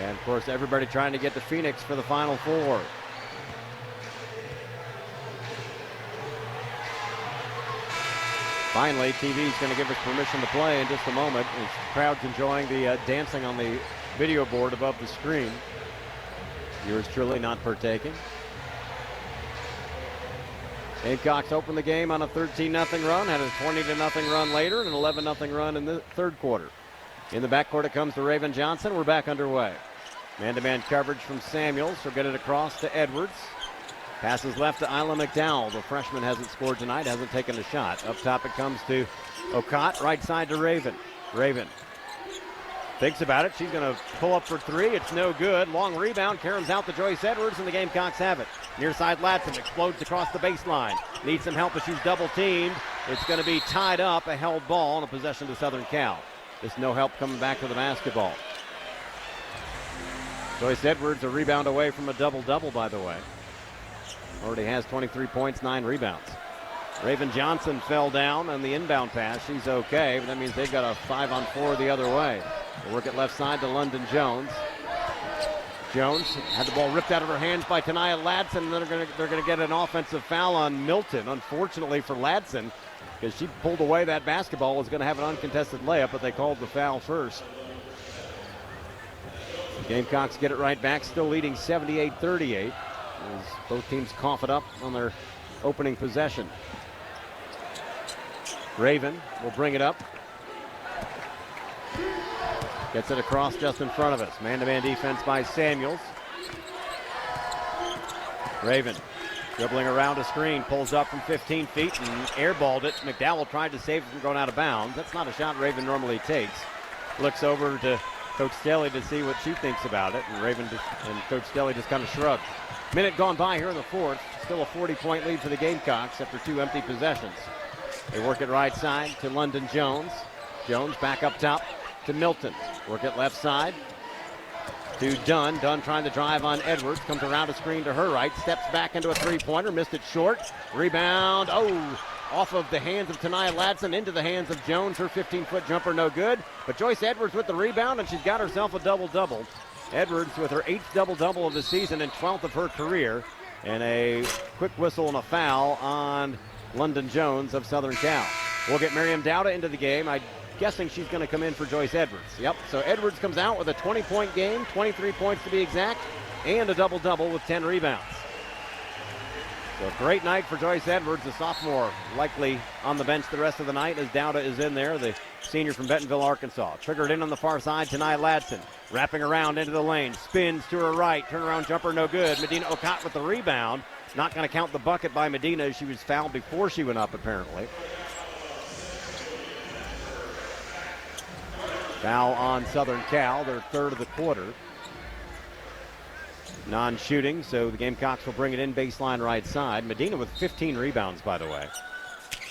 And, of course, everybody trying to get to Phoenix for the Final Four. Finally, TV is going to give us permission to play in just a moment. The crowd's enjoying the dancing on the video board above the screen. Yours truly not partaking. Gamecocks opened the game on a 13-0 run, had a 20-0 run later, and an 11-0 run in the third quarter. In the backcourt it comes to Raven Johnson. We're back underway. Man-to-man coverage from Samuels. She'll get it across to Edwards. Passes left to Isla McDowell. The freshman hasn't scored tonight, hasn't taken a shot. Up top it comes to Okot, right side to Raven. Raven thinks about it. She's going to pull up for three. It's no good. Long rebound. Caroms out to Joyce Edwards, and the Gamecocks have it. Near side Latson explodes across the baseline. Needs some help as she's double teamed. It's going to be tied up, a held ball, and a possession to Southern Cal. Just no help coming back to the basketball. Joyce Edwards a rebound away from a double-double, by the way. Already has 23 points, 9 rebounds. Raven Johnson fell down on the inbound pass. She's okay, but that means they've got a 5-on-4 the other way. They work it left side to London Jones. Jones had the ball ripped out of her hands by Tania Ladson, and then they're going to get an offensive foul on Milton. Unfortunately for Ladson, because she pulled away that basketball, was going to have an uncontested layup, but they called the foul first. The Gamecocks get it right back, still leading 78-38. As both teams cough it up on their opening possession. Raven will bring it up. Gets it across just in front of us. Man-to-man defense by Samuels. Raven dribbling around a screen, pulls up from 15 feet and airballed it. McDowell tried to save it from going out of bounds. That's not a shot Raven normally takes. Looks over to Coach Staley to see what she thinks about it, and Coach Staley just kind of shrugged. Minute gone by here in the fourth. Still a 40-point lead for the Gamecocks after 2 empty possessions. They work it right side to London Jones. Jones back up top to Milton. Work it left side to Dunn. Dunn trying to drive on Edwards. Comes around a screen to her right. Steps back into a three-pointer. Missed it short. Rebound. Off of the hands of Tania Ladson into the hands of Jones. Her 15-foot jumper no good. But Joyce Edwards with the rebound, and she's got herself a double-double. Edwards with her 8th double-double of the season and 12th of her career. And a quick whistle and a foul on London Jones of Southern Cal. We'll get Miriam Dowda into the game. I'm guessing she's going to come in for Joyce Edwards. Yep, so Edwards comes out with a 20-point game, 23 points to be exact, and a double-double with 10 rebounds. So a great night for Joyce Edwards, the sophomore, likely on the bench the rest of the night as Dowda is in there, the senior from Bentonville, Arkansas. Triggered in on the far side, Tania Ladson. Wrapping around into the lane, spins to her right, turnaround jumper no good. Medina Okot with the rebound. Not going to count the bucket by Medina as she was fouled before she went up, apparently. Foul on Southern Cal, their third of the quarter. Non-shooting, so the Gamecocks will bring it in baseline right side. Medina with 15 rebounds, by the way.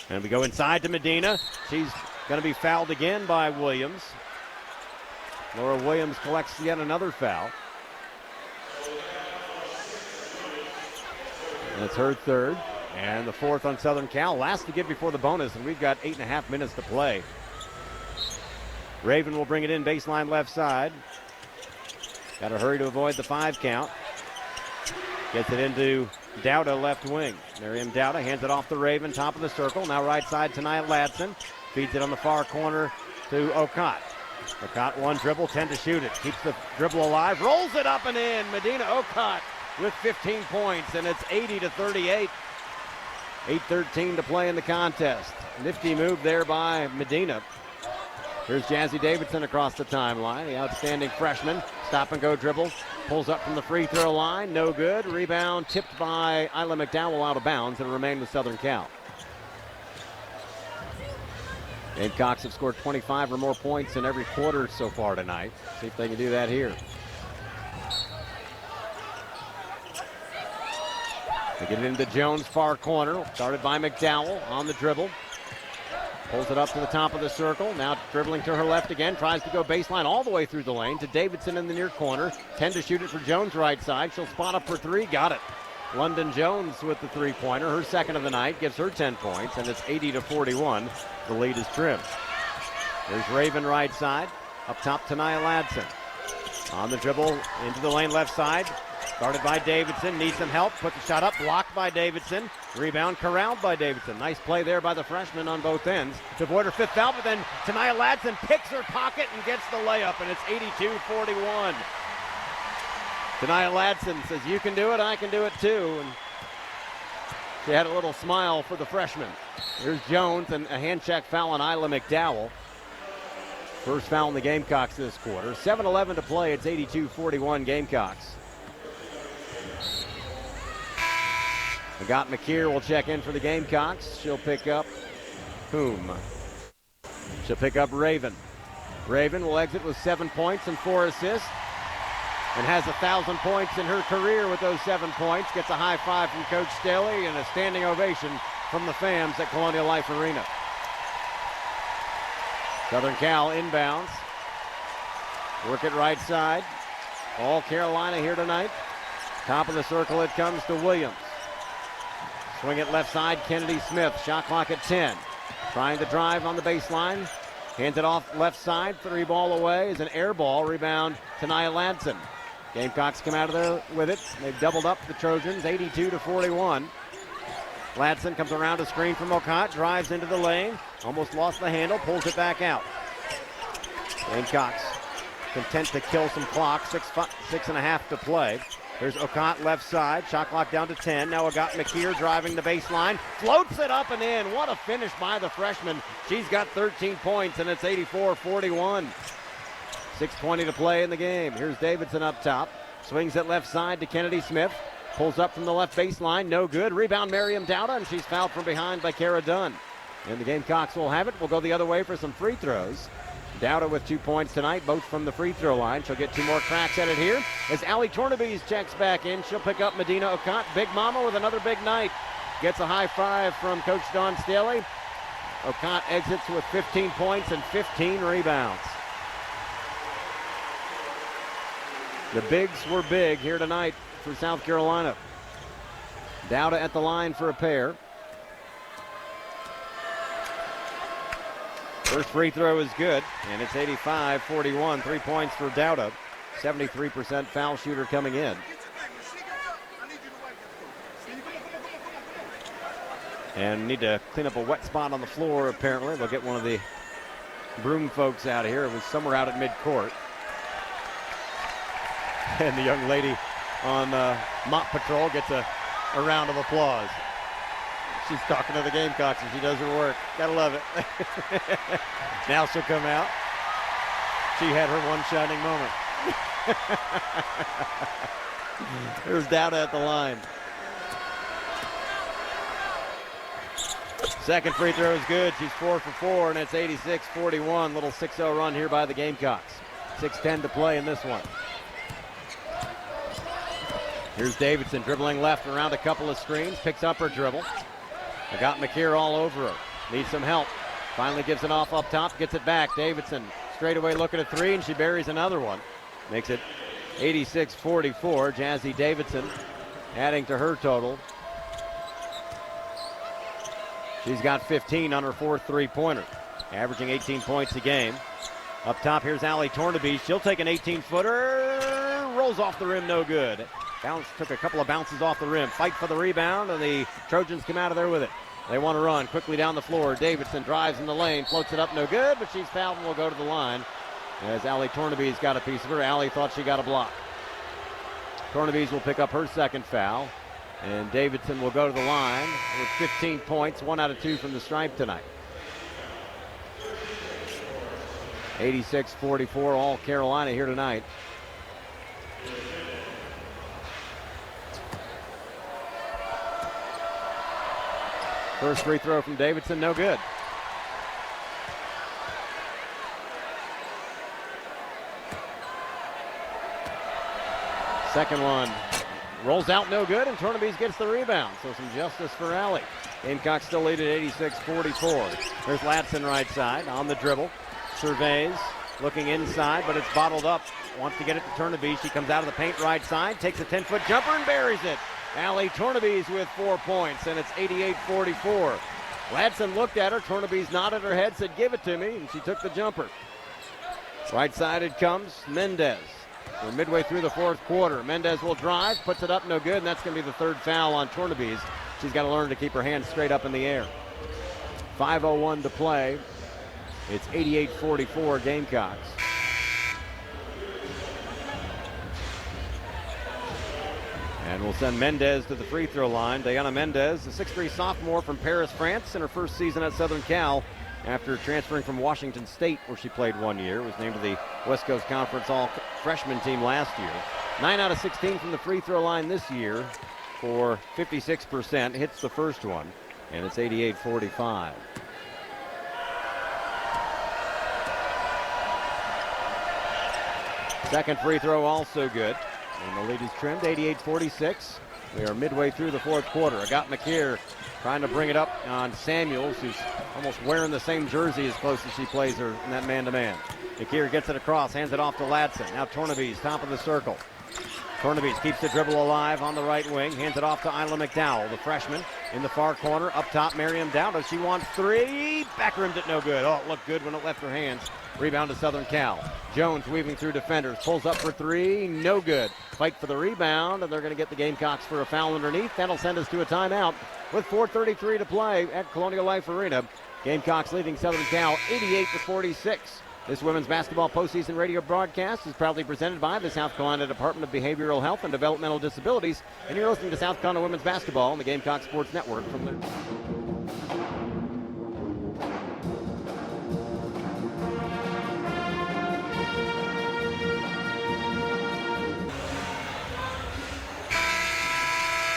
And we go inside to Medina. She's going to be fouled again by Williams. Laura Williams collects yet another foul. That's her third. And the fourth on Southern Cal. Last to give before the bonus, and we've got 8.5 minutes to play. Raven will bring it in baseline left side. Got to hurry to avoid the 5 count. Gets it into Dowda left wing. Miriam Dowda hands it off to Raven, top of the circle. Now right side to Nia Ladson. Feeds it on the far corner to Okot. Okot one dribble, 10 to shoot it. Keeps the dribble alive, rolls it up and in. Medina Okot with 15 points, and it's 80-38. 8:13 to play in the contest. Nifty move there by Medina. Here's Jazzy Davidson across the timeline, the outstanding freshman. Stop and go dribble, pulls up from the free throw line, no good. Rebound tipped by Isla McDowell out of bounds and remain with Southern Cal. Gamecocks have scored 25 or more points in every quarter so far tonight. See if they can do that here. They get it into Jones' far corner, started by McDowell on the dribble. Pulls it up to the top of the circle. Now dribbling to her left again. Tries to go baseline all the way through the lane to Davidson in the near corner. 10 to shoot it for Jones right side. She'll spot up for three. Got it. London Jones with the three-pointer. Her second of the night gives her 10 points, and it's 80-41. The lead is trimmed. There's Raven right side. Up top, Tania Ladson. On the dribble, into the lane left side. Guarded by Davidson, needs some help. Put the shot up, blocked by Davidson. Rebound corralled by Davidson. Nice play there by the freshman on both ends to avoid her fifth foul, but then Tania Ladson picks her pocket and gets the layup, and it's 82-41. Tania Ladson says, you can do it, I can do it too. And she had a little smile for the freshman. Here's Jones and a hand check foul on Isla McDowell. First foul in the Gamecocks this quarter. 7:11 to play, it's 82-41 Gamecocks. Agat McKeer will check in for the Gamecocks. She'll pick up whom? She'll pick up Raven. Raven will exit with 7 points and 4 assists and has 1,000 points in her career with those 7 points. Gets a high five from Coach Staley and a standing ovation from the fans at Colonial Life Arena. Southern Cal inbounds. Work it right side. All Carolina here tonight. Top of the circle it comes to Williams. Swing it left side, Kennedy Smith. Shot clock at 10. Trying to drive on the baseline. Hands it off left side. 3 ball away is an air ball. Rebound, Tania Ladson. Gamecocks come out of there with it. They've doubled up the Trojans, 82-41. Ladson comes around a screen from Okot. Drives into the lane. Almost lost the handle. Pulls it back out. Gamecocks content to kill some clock. 6.5 to play. There's Okot left side. Shot clock down to 10. Now Agat McKeer driving the baseline. Floats it up and in. What a finish by the freshman. She's got 13 points, and it's 84-41. 6:20 to play in the game. Here's Davidson up top. Swings it left side to Kennedy Smith. Pulls up from the left baseline. No good. Rebound, Miriam Dowda, and she's fouled from behind by Kara Dunn. And the Gamecocks will have it. We'll go the other way for some free throws. Dowda with 2 points tonight, both from the free throw line. She'll get 2 more cracks at it here. As Allie Tornabees checks back in, she'll pick up Medina Okot. Big Mama with another big night. Gets a high five from Coach Don Staley. Okot exits with 15 points and 15 rebounds. The bigs were big here tonight for South Carolina. Dowda at the line for a pair. First free throw is good, and it's 85-41. 3 points for Dowda. 73% foul shooter coming in. And need to clean up a wet spot on the floor, apparently. They'll get one of the broom folks out of here. It was somewhere out at midcourt. And the young lady on mop patrol gets a round of applause. She's talking to the Gamecocks and she does her work. Gotta love it. Now she'll come out. She had her one shining moment. There's Dowda at the line. Second free throw is good. She's 4 for 4, and it's 86-41. Little 6-0 run here by the Gamecocks. 6:10 to play in this one. Here's Davidson dribbling left around a couple of screens. Picks up her dribble. Agat McKeer all over her. Needs some help. Finally gives it off up top. Gets it back. Davidson straightaway look at a 3, and she buries another one. Makes it 86-44. Jazzy Davidson adding to her total. She's got 15 on her 4th three-pointer, averaging 18 points a game. Up top, here's Allie Tornabees. She'll take an 18-footer. Rolls off the rim, no good. Took a couple of bounces off the rim. Fight for the rebound, and the Trojans come out of there with it. They want to run quickly down the floor. Davidson drives in the lane, floats it up, no good, but she's fouled and will go to the line. As Allie Tornabees got a piece of her. Allie thought she got a block. Tornabees will pick up her second foul, and Davidson will go to the line with 15 points, 1 out of 2 from the stripe tonight. 86-44, all Carolina here tonight. First free throw from Davidson, no good. Second one rolls out, no good, and Tornabees gets the rebound. So some justice for Allie. Gamecocks still lead at 86-44. There's Ladson right side on the dribble. Surveys, looking inside, but it's bottled up. Wants to get it to Tornabese. She comes out of the paint right side, takes a 10-foot jumper and buries it. Allie Tornabese with 4 points, and it's 88-44. Ladson looked at her. Tornabese nodded her head, said, "Give it to me," and she took the jumper. Right side it comes, Mendez. We're midway through the fourth quarter. Mendez will drive, puts it up, no good, and that's going to be the third foul on Tornabese. She's got to learn to keep her hands straight up in the air. 5:01 to play. It's 88-44 Gamecocks. And we'll send Mendez to the free throw line. Diana Mendez, a 6'3" sophomore from Paris, France, in her first season at Southern Cal after transferring from Washington State, where she played 1 year. Was named to the West Coast Conference All-Freshman team last year. 9 out of 16 from the free throw line this year for 56%. Hits the first one, and it's 88-45. Second free throw also good. And the lead is trimmed, 88-46. We are midway through the fourth quarter. I got McKeer trying to bring it up on Samuels, who's almost wearing the same jersey as close as she plays her in that man-to-man. McKeer gets it across, hands it off to Ladson. Now Tornabese, top of the circle. Tornabese keeps the dribble alive on the right wing, hands it off to Isla McDowell, the freshman, in the far corner. Up top, Miriam Dowda. She wants three. Back rimmed it no good. Oh, it looked good when it left her hands. Rebound to Southern Cal. Jones weaving through defenders. Pulls up for three. No good. Fight for the rebound, and they're going to get the Gamecocks for a foul underneath. That'll send us to a timeout with 4:33 to play at Colonial Life Arena. Gamecocks leading Southern Cal 88-46. This women's basketball postseason radio broadcast is proudly presented by the South Carolina Department of Behavioral Health and Developmental Disabilities. And you're listening to South Carolina Women's Basketball on the Gamecock Sports Network from the...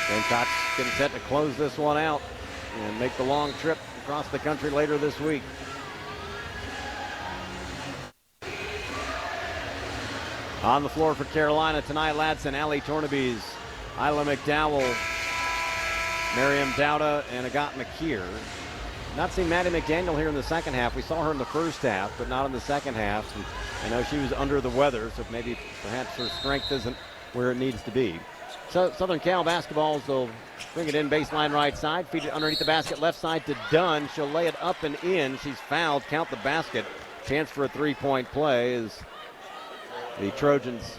Gamecocks getting set to close this one out and make the long trip across the country later this week. On the floor for Carolina tonight, Ladson, Allie Tornabese, Isla McDowell, Miriam Dowda, and Agat McKeer. Not seen Maddie McDaniel here in the second half. We saw her in the first half, but not in the second half. And I know she was under the weather, so maybe perhaps her strength isn't where it needs to be. So Southern Cal basketballs, they'll bring it in baseline right side, feed it underneath the basket left side to Dunn. She'll lay it up and in. She's fouled, count the basket. Chance for a three-point play as the Trojans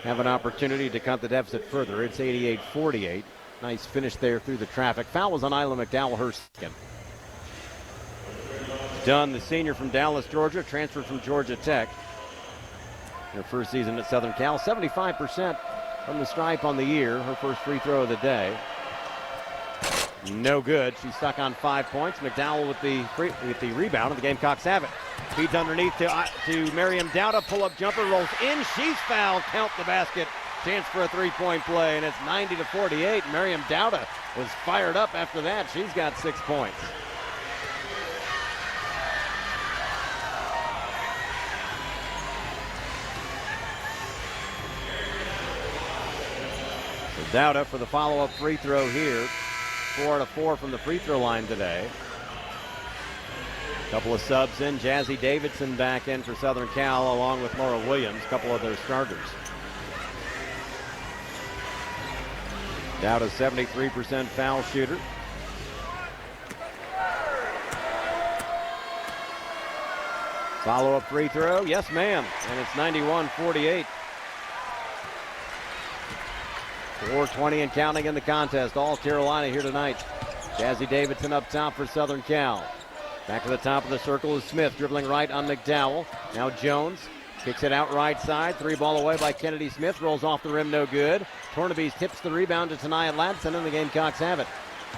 have an opportunity to cut the deficit further. It's 88-48. Nice finish there through the traffic. Foul was on Isla McDowell, her second. Dunn, the senior from Dallas, Georgia, transferred from Georgia Tech. Her first season at Southern Cal, 75% from the stripe on the year. Her first free throw of the day. No good. She's stuck on 5 points. McDowell with the rebound, and the Gamecocks have it. Feeds underneath to Miriam Dowda. Pull-up jumper, rolls in. She's fouled. Count the basket. Chance for a three-point play, and it's 90-48. Miriam Dowda was fired up after that. She's got 6 points. So Dowda for the follow-up free throw here. 4 out of 4 from the free throw line today. Couple of subs in. Jazzy Davidson back in for Southern Cal along with Laura Williams, a couple of their starters. Dowda's 73% foul shooter. Follow-up free throw. Yes, ma'am. And it's 91-48. 4:20 and counting in the contest. All Carolina here tonight. Jazzy Davidson up top for Southern Cal. Back to the top of the circle is Smith, dribbling right on McDowell. Now Jones kicks it out right side. Three ball away by Kennedy Smith. Rolls off the rim, no good. Tornabese tips the rebound to Tanaya Ladson, and the Gamecocks have it.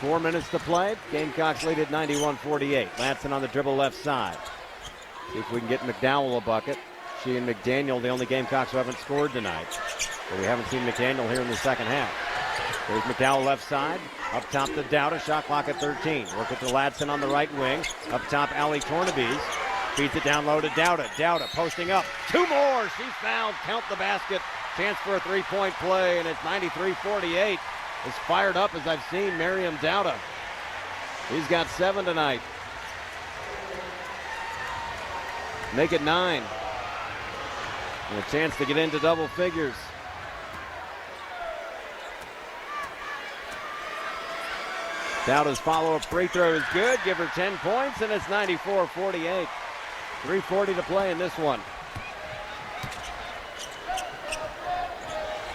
4 minutes to play. Gamecocks lead at 91-48. Ladson on the dribble left side. See if we can get McDowell a bucket. She and McDaniel, the only Gamecocks who haven't scored tonight. But we haven't seen McDaniel here in the second half. There's McDowell left side. Up top to Dowda. Shot clock at 13. Work it to Ladson on the right wing. Up top, Allie Tornabese. Feeds it down low to Dowda. Dowda posting up. 2 more. She's fouled. Count the basket. Chance for a three-point play, and it's 93-48. as fired up as I've seen Miriam Dowda. He's got 7 tonight. Make it 9. And a chance to get into double figures. Dowda's follow-up free throw is good. Give her 10 points, and it's 94-48. 3:40 to play in this one.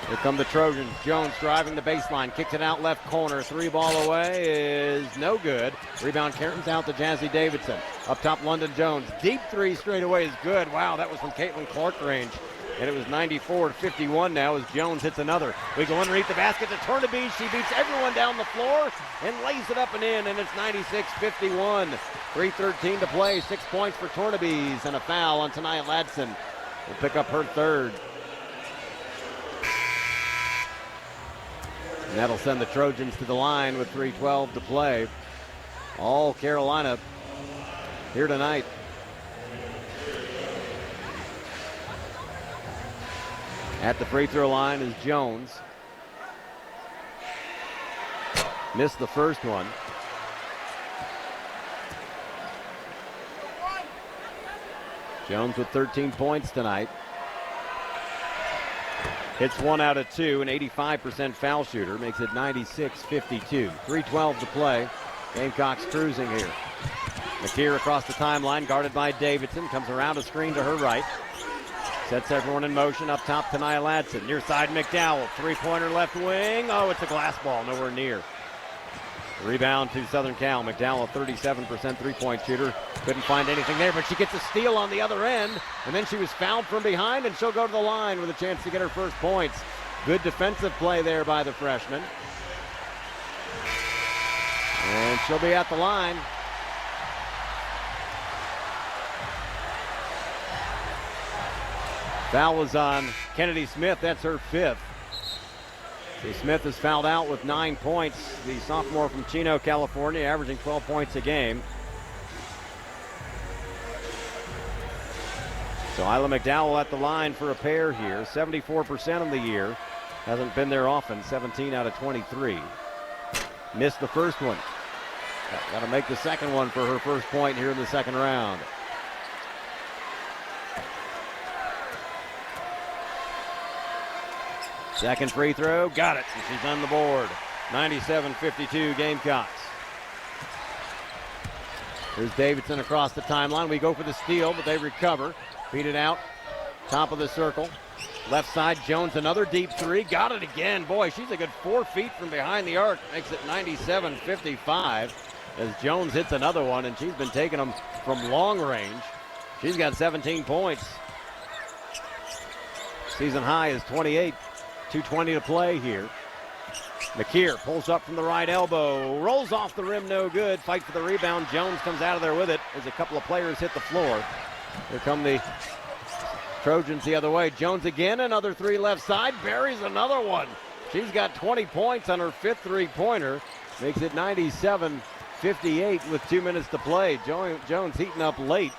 Here come the Trojans. Jones driving the baseline, kicks it out left corner. 3 ball away is no good. Rebound Cairns out to Jazzy Davidson. Up top, London Jones. Deep 3 straight away is good. Wow, that was from Caitlin Clark range. And it was 94-51 now as Jones hits another. We go underneath the basket to Tornaby. She beats everyone down the floor and lays it up and in, and it's 96-51. 3:13 to play. 6 points for Tornaby's and a foul on Tanaya Ladson. Will pick up her 3rd. And that'll send the Trojans to the line with 3:12 to play. All Carolina here tonight. At the free throw line is Jones. Missed the first one. Jones with 13 points tonight. Hits 1 out of 2, an 85% foul shooter. Makes it 96-52. 3:12 to play. Gamecocks cruising here. McKeer across the timeline, guarded by Davidson. Comes around a screen to her right. Sets everyone in motion. Up top, Tanaya Ladson. Near side, McDowell. 3-pointer left wing. Oh, it's a glass ball. Nowhere near. Rebound to Southern Cal. McDowell, 37% three-point shooter. Couldn't find anything there, but she gets a steal on the other end. And then she was fouled from behind, and she'll go to the line with a chance to get her first points. Good defensive play there by the freshman. And she'll be at the line. Foul was on Kennedy Smith. That's her 5th. So Smith is fouled out with 9 points. The sophomore from Chino, California, averaging 12 points a game. So Isla McDowell at the line for a pair here. 74% of the year. Hasn't been there often. 17 out of 23. Missed the first one. Got to make the second one for her first point here in the second round. Second free throw, got it, and she's on the board. 97-52 Gamecocks. Here's Davidson across the timeline. We go for the steal, but they recover. Beat it out, top of the circle. Left side, Jones, another deep 3. Got it again. Boy, she's a good 4 feet from behind the arc. Makes it 97-55 as Jones hits another one, and she's been taking them from long range. She's got 17 points. Season high is 28. 2:20 to play here. McKeer pulls up from the right elbow, rolls off the rim, no good. Fight for the rebound. Jones comes out of there with it as a couple of players hit the floor. Here come the Trojans the other way. Jones again, another 3 left side, buries another one. She's got 20 points on her 5th three-pointer. Makes it 97-58 with 2 minutes to play. Jones heating up late.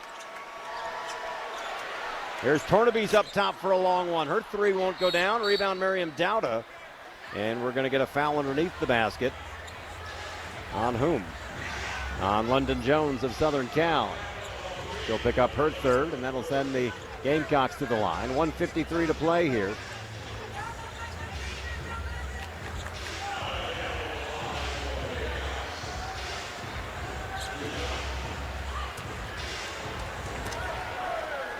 There's Tornaby's up top for a long one. Her 3 won't go down. Rebound Miriam Dowda. And we're going to get a foul underneath the basket. On whom? On London Jones of Southern Cal. She'll pick up her 3rd, and that'll send the Gamecocks to the line. 1:53 to play here.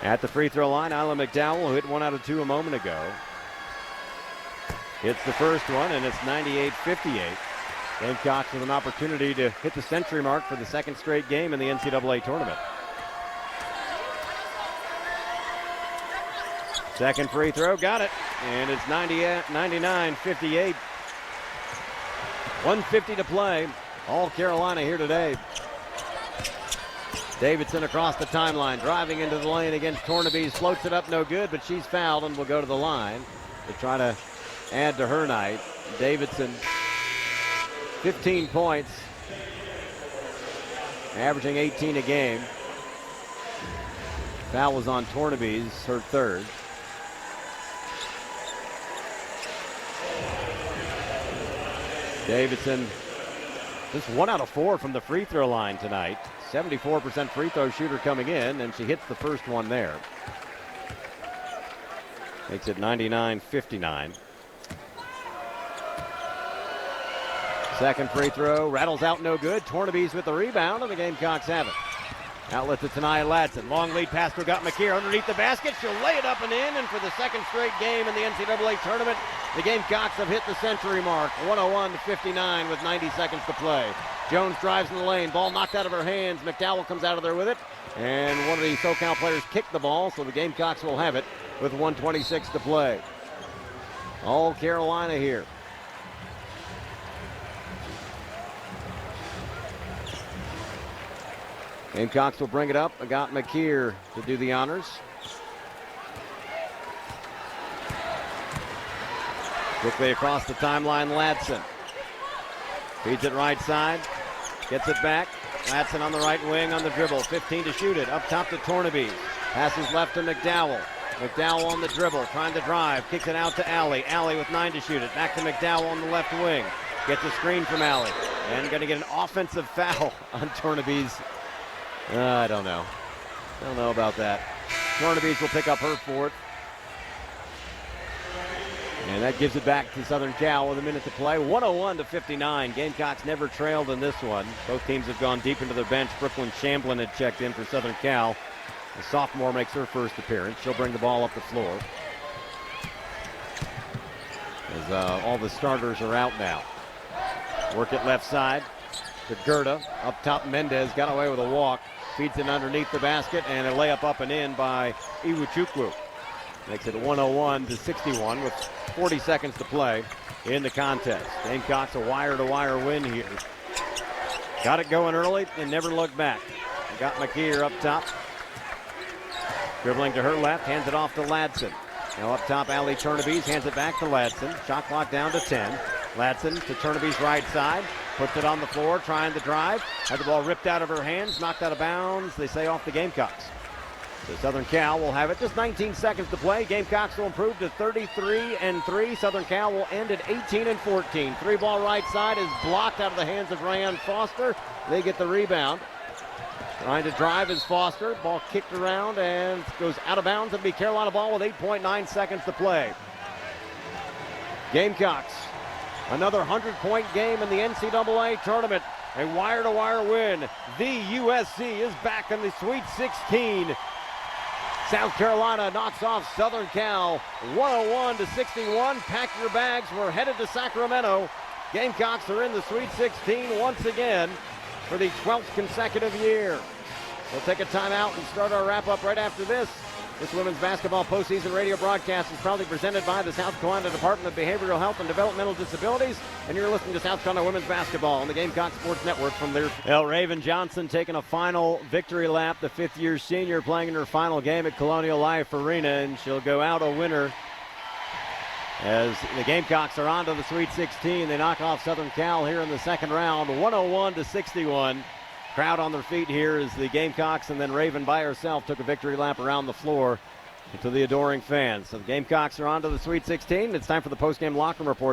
At the free throw line, Isla McDowell, who hit 1 out of 2 a moment ago. Hits the first one, and it's 98-58. Gamecocks with an opportunity to hit the century mark for the 2nd straight game in the NCAA tournament. Second free throw, got it. And it's 99-58. 1:50 to play. All Carolina here today. Davidson across the timeline, driving into the lane against Tornaby. Floats it up, no good, but she's fouled and will go to the line to try to add to her night. Davidson, 15 points, averaging 18 a game. Foul was on Tornaby's, her 3rd. Davidson, just 1 out of 4 from the free throw line tonight. 74% free throw shooter coming in, and she hits the first one there. Makes it 99-59. Second free throw, rattles out, no good. Tornaby's with the rebound, and the Gamecocks have it. Outlet to Tanaya Ladson. Long lead pass to McKeer underneath the basket. She'll lay it up and in, and for the second straight game in the NCAA tournament, the Gamecocks have hit the century mark. 101-59 with 90 seconds to play. Jones drives in the lane. Ball knocked out of her hands. McDowell comes out of there with it. And one of the SoCal players kicked the ball, so the Gamecocks will have it with 1:26 to play. All Carolina here. Gamecocks will bring it up. I got McKeer to do the honors. Quickly across the timeline, Ladson. Feeds it right side. Gets it back. Ladson on the right wing on the dribble. 15 to shoot it. Up top to Tornaby. Passes left to McDowell. McDowell on the dribble. Trying to drive. Kicks it out to Alley. Alley with 9 to shoot it. Back to McDowell on the left wing. Gets a screen from Alley. And going to get an offensive foul on Tornaby's. I don't know. Don't know about that. Tornaby's will pick up her fourth. And that gives it back to Southern Cal with a minute to play. 101-59. Gamecocks never trailed in this one. Both teams have gone deep into their bench. Brooklyn Shamblin had checked in for Southern Cal. The sophomore makes her first appearance. She'll bring the ball up the floor. As all the starters are out now. Work it left side to Gerda. Up top, Mendez got away with a walk. Feeds it underneath the basket, and a layup up and in by Iwuchukwu. Makes it 101-61 with 40 seconds to play in the contest. Gamecocks a wire-to-wire win here. Got it going early and never looked back. Got McKeer up top. Dribbling to her left, hands it off to Ladson. Now up top, Allie Turnaby's hands it back to Ladson. Shot clock down to 10. Ladson to Turnaby's right side. Puts it on the floor, trying to drive. Had the ball ripped out of her hands, knocked out of bounds. They say off the Gamecocks. So Southern Cal will have it. Just 19 seconds to play. Gamecocks will improve to 33-3. Southern Cal will end at 18-14. Three ball right side is blocked out of the hands of Ryan Foster. They get the rebound. Trying to drive is Foster. Ball kicked around and goes out of bounds. It'll be Carolina ball with 8.9 seconds to play. Gamecocks. Another 100-point game in the NCAA tournament. A wire-to-wire win. The USC is back in the Sweet 16. South Carolina knocks off Southern Cal 101-61. Pack your bags. We're headed to Sacramento. Gamecocks are in the Sweet 16 once again for the 12th consecutive year. We'll take a timeout and start our wrap-up right after this. This women's basketball postseason radio broadcast is proudly presented by the South Carolina Department of Behavioral Health and Developmental Disabilities, and you're listening to South Carolina Women's Basketball on the Gamecock Sports Network from there. Raven Johnson taking a final victory lap, the fifth-year senior playing in her final game at Colonial Life Arena, and she'll go out a winner as the Gamecocks are on to the Sweet 16. They knock off Southern Cal here in the second round, 101-61. Crowd on their feet here as the Gamecocks, and then Raven by herself took a victory lap around the floor to the adoring fans. So the Gamecocks are on to the Sweet 16. It's time for the post-game locker room report.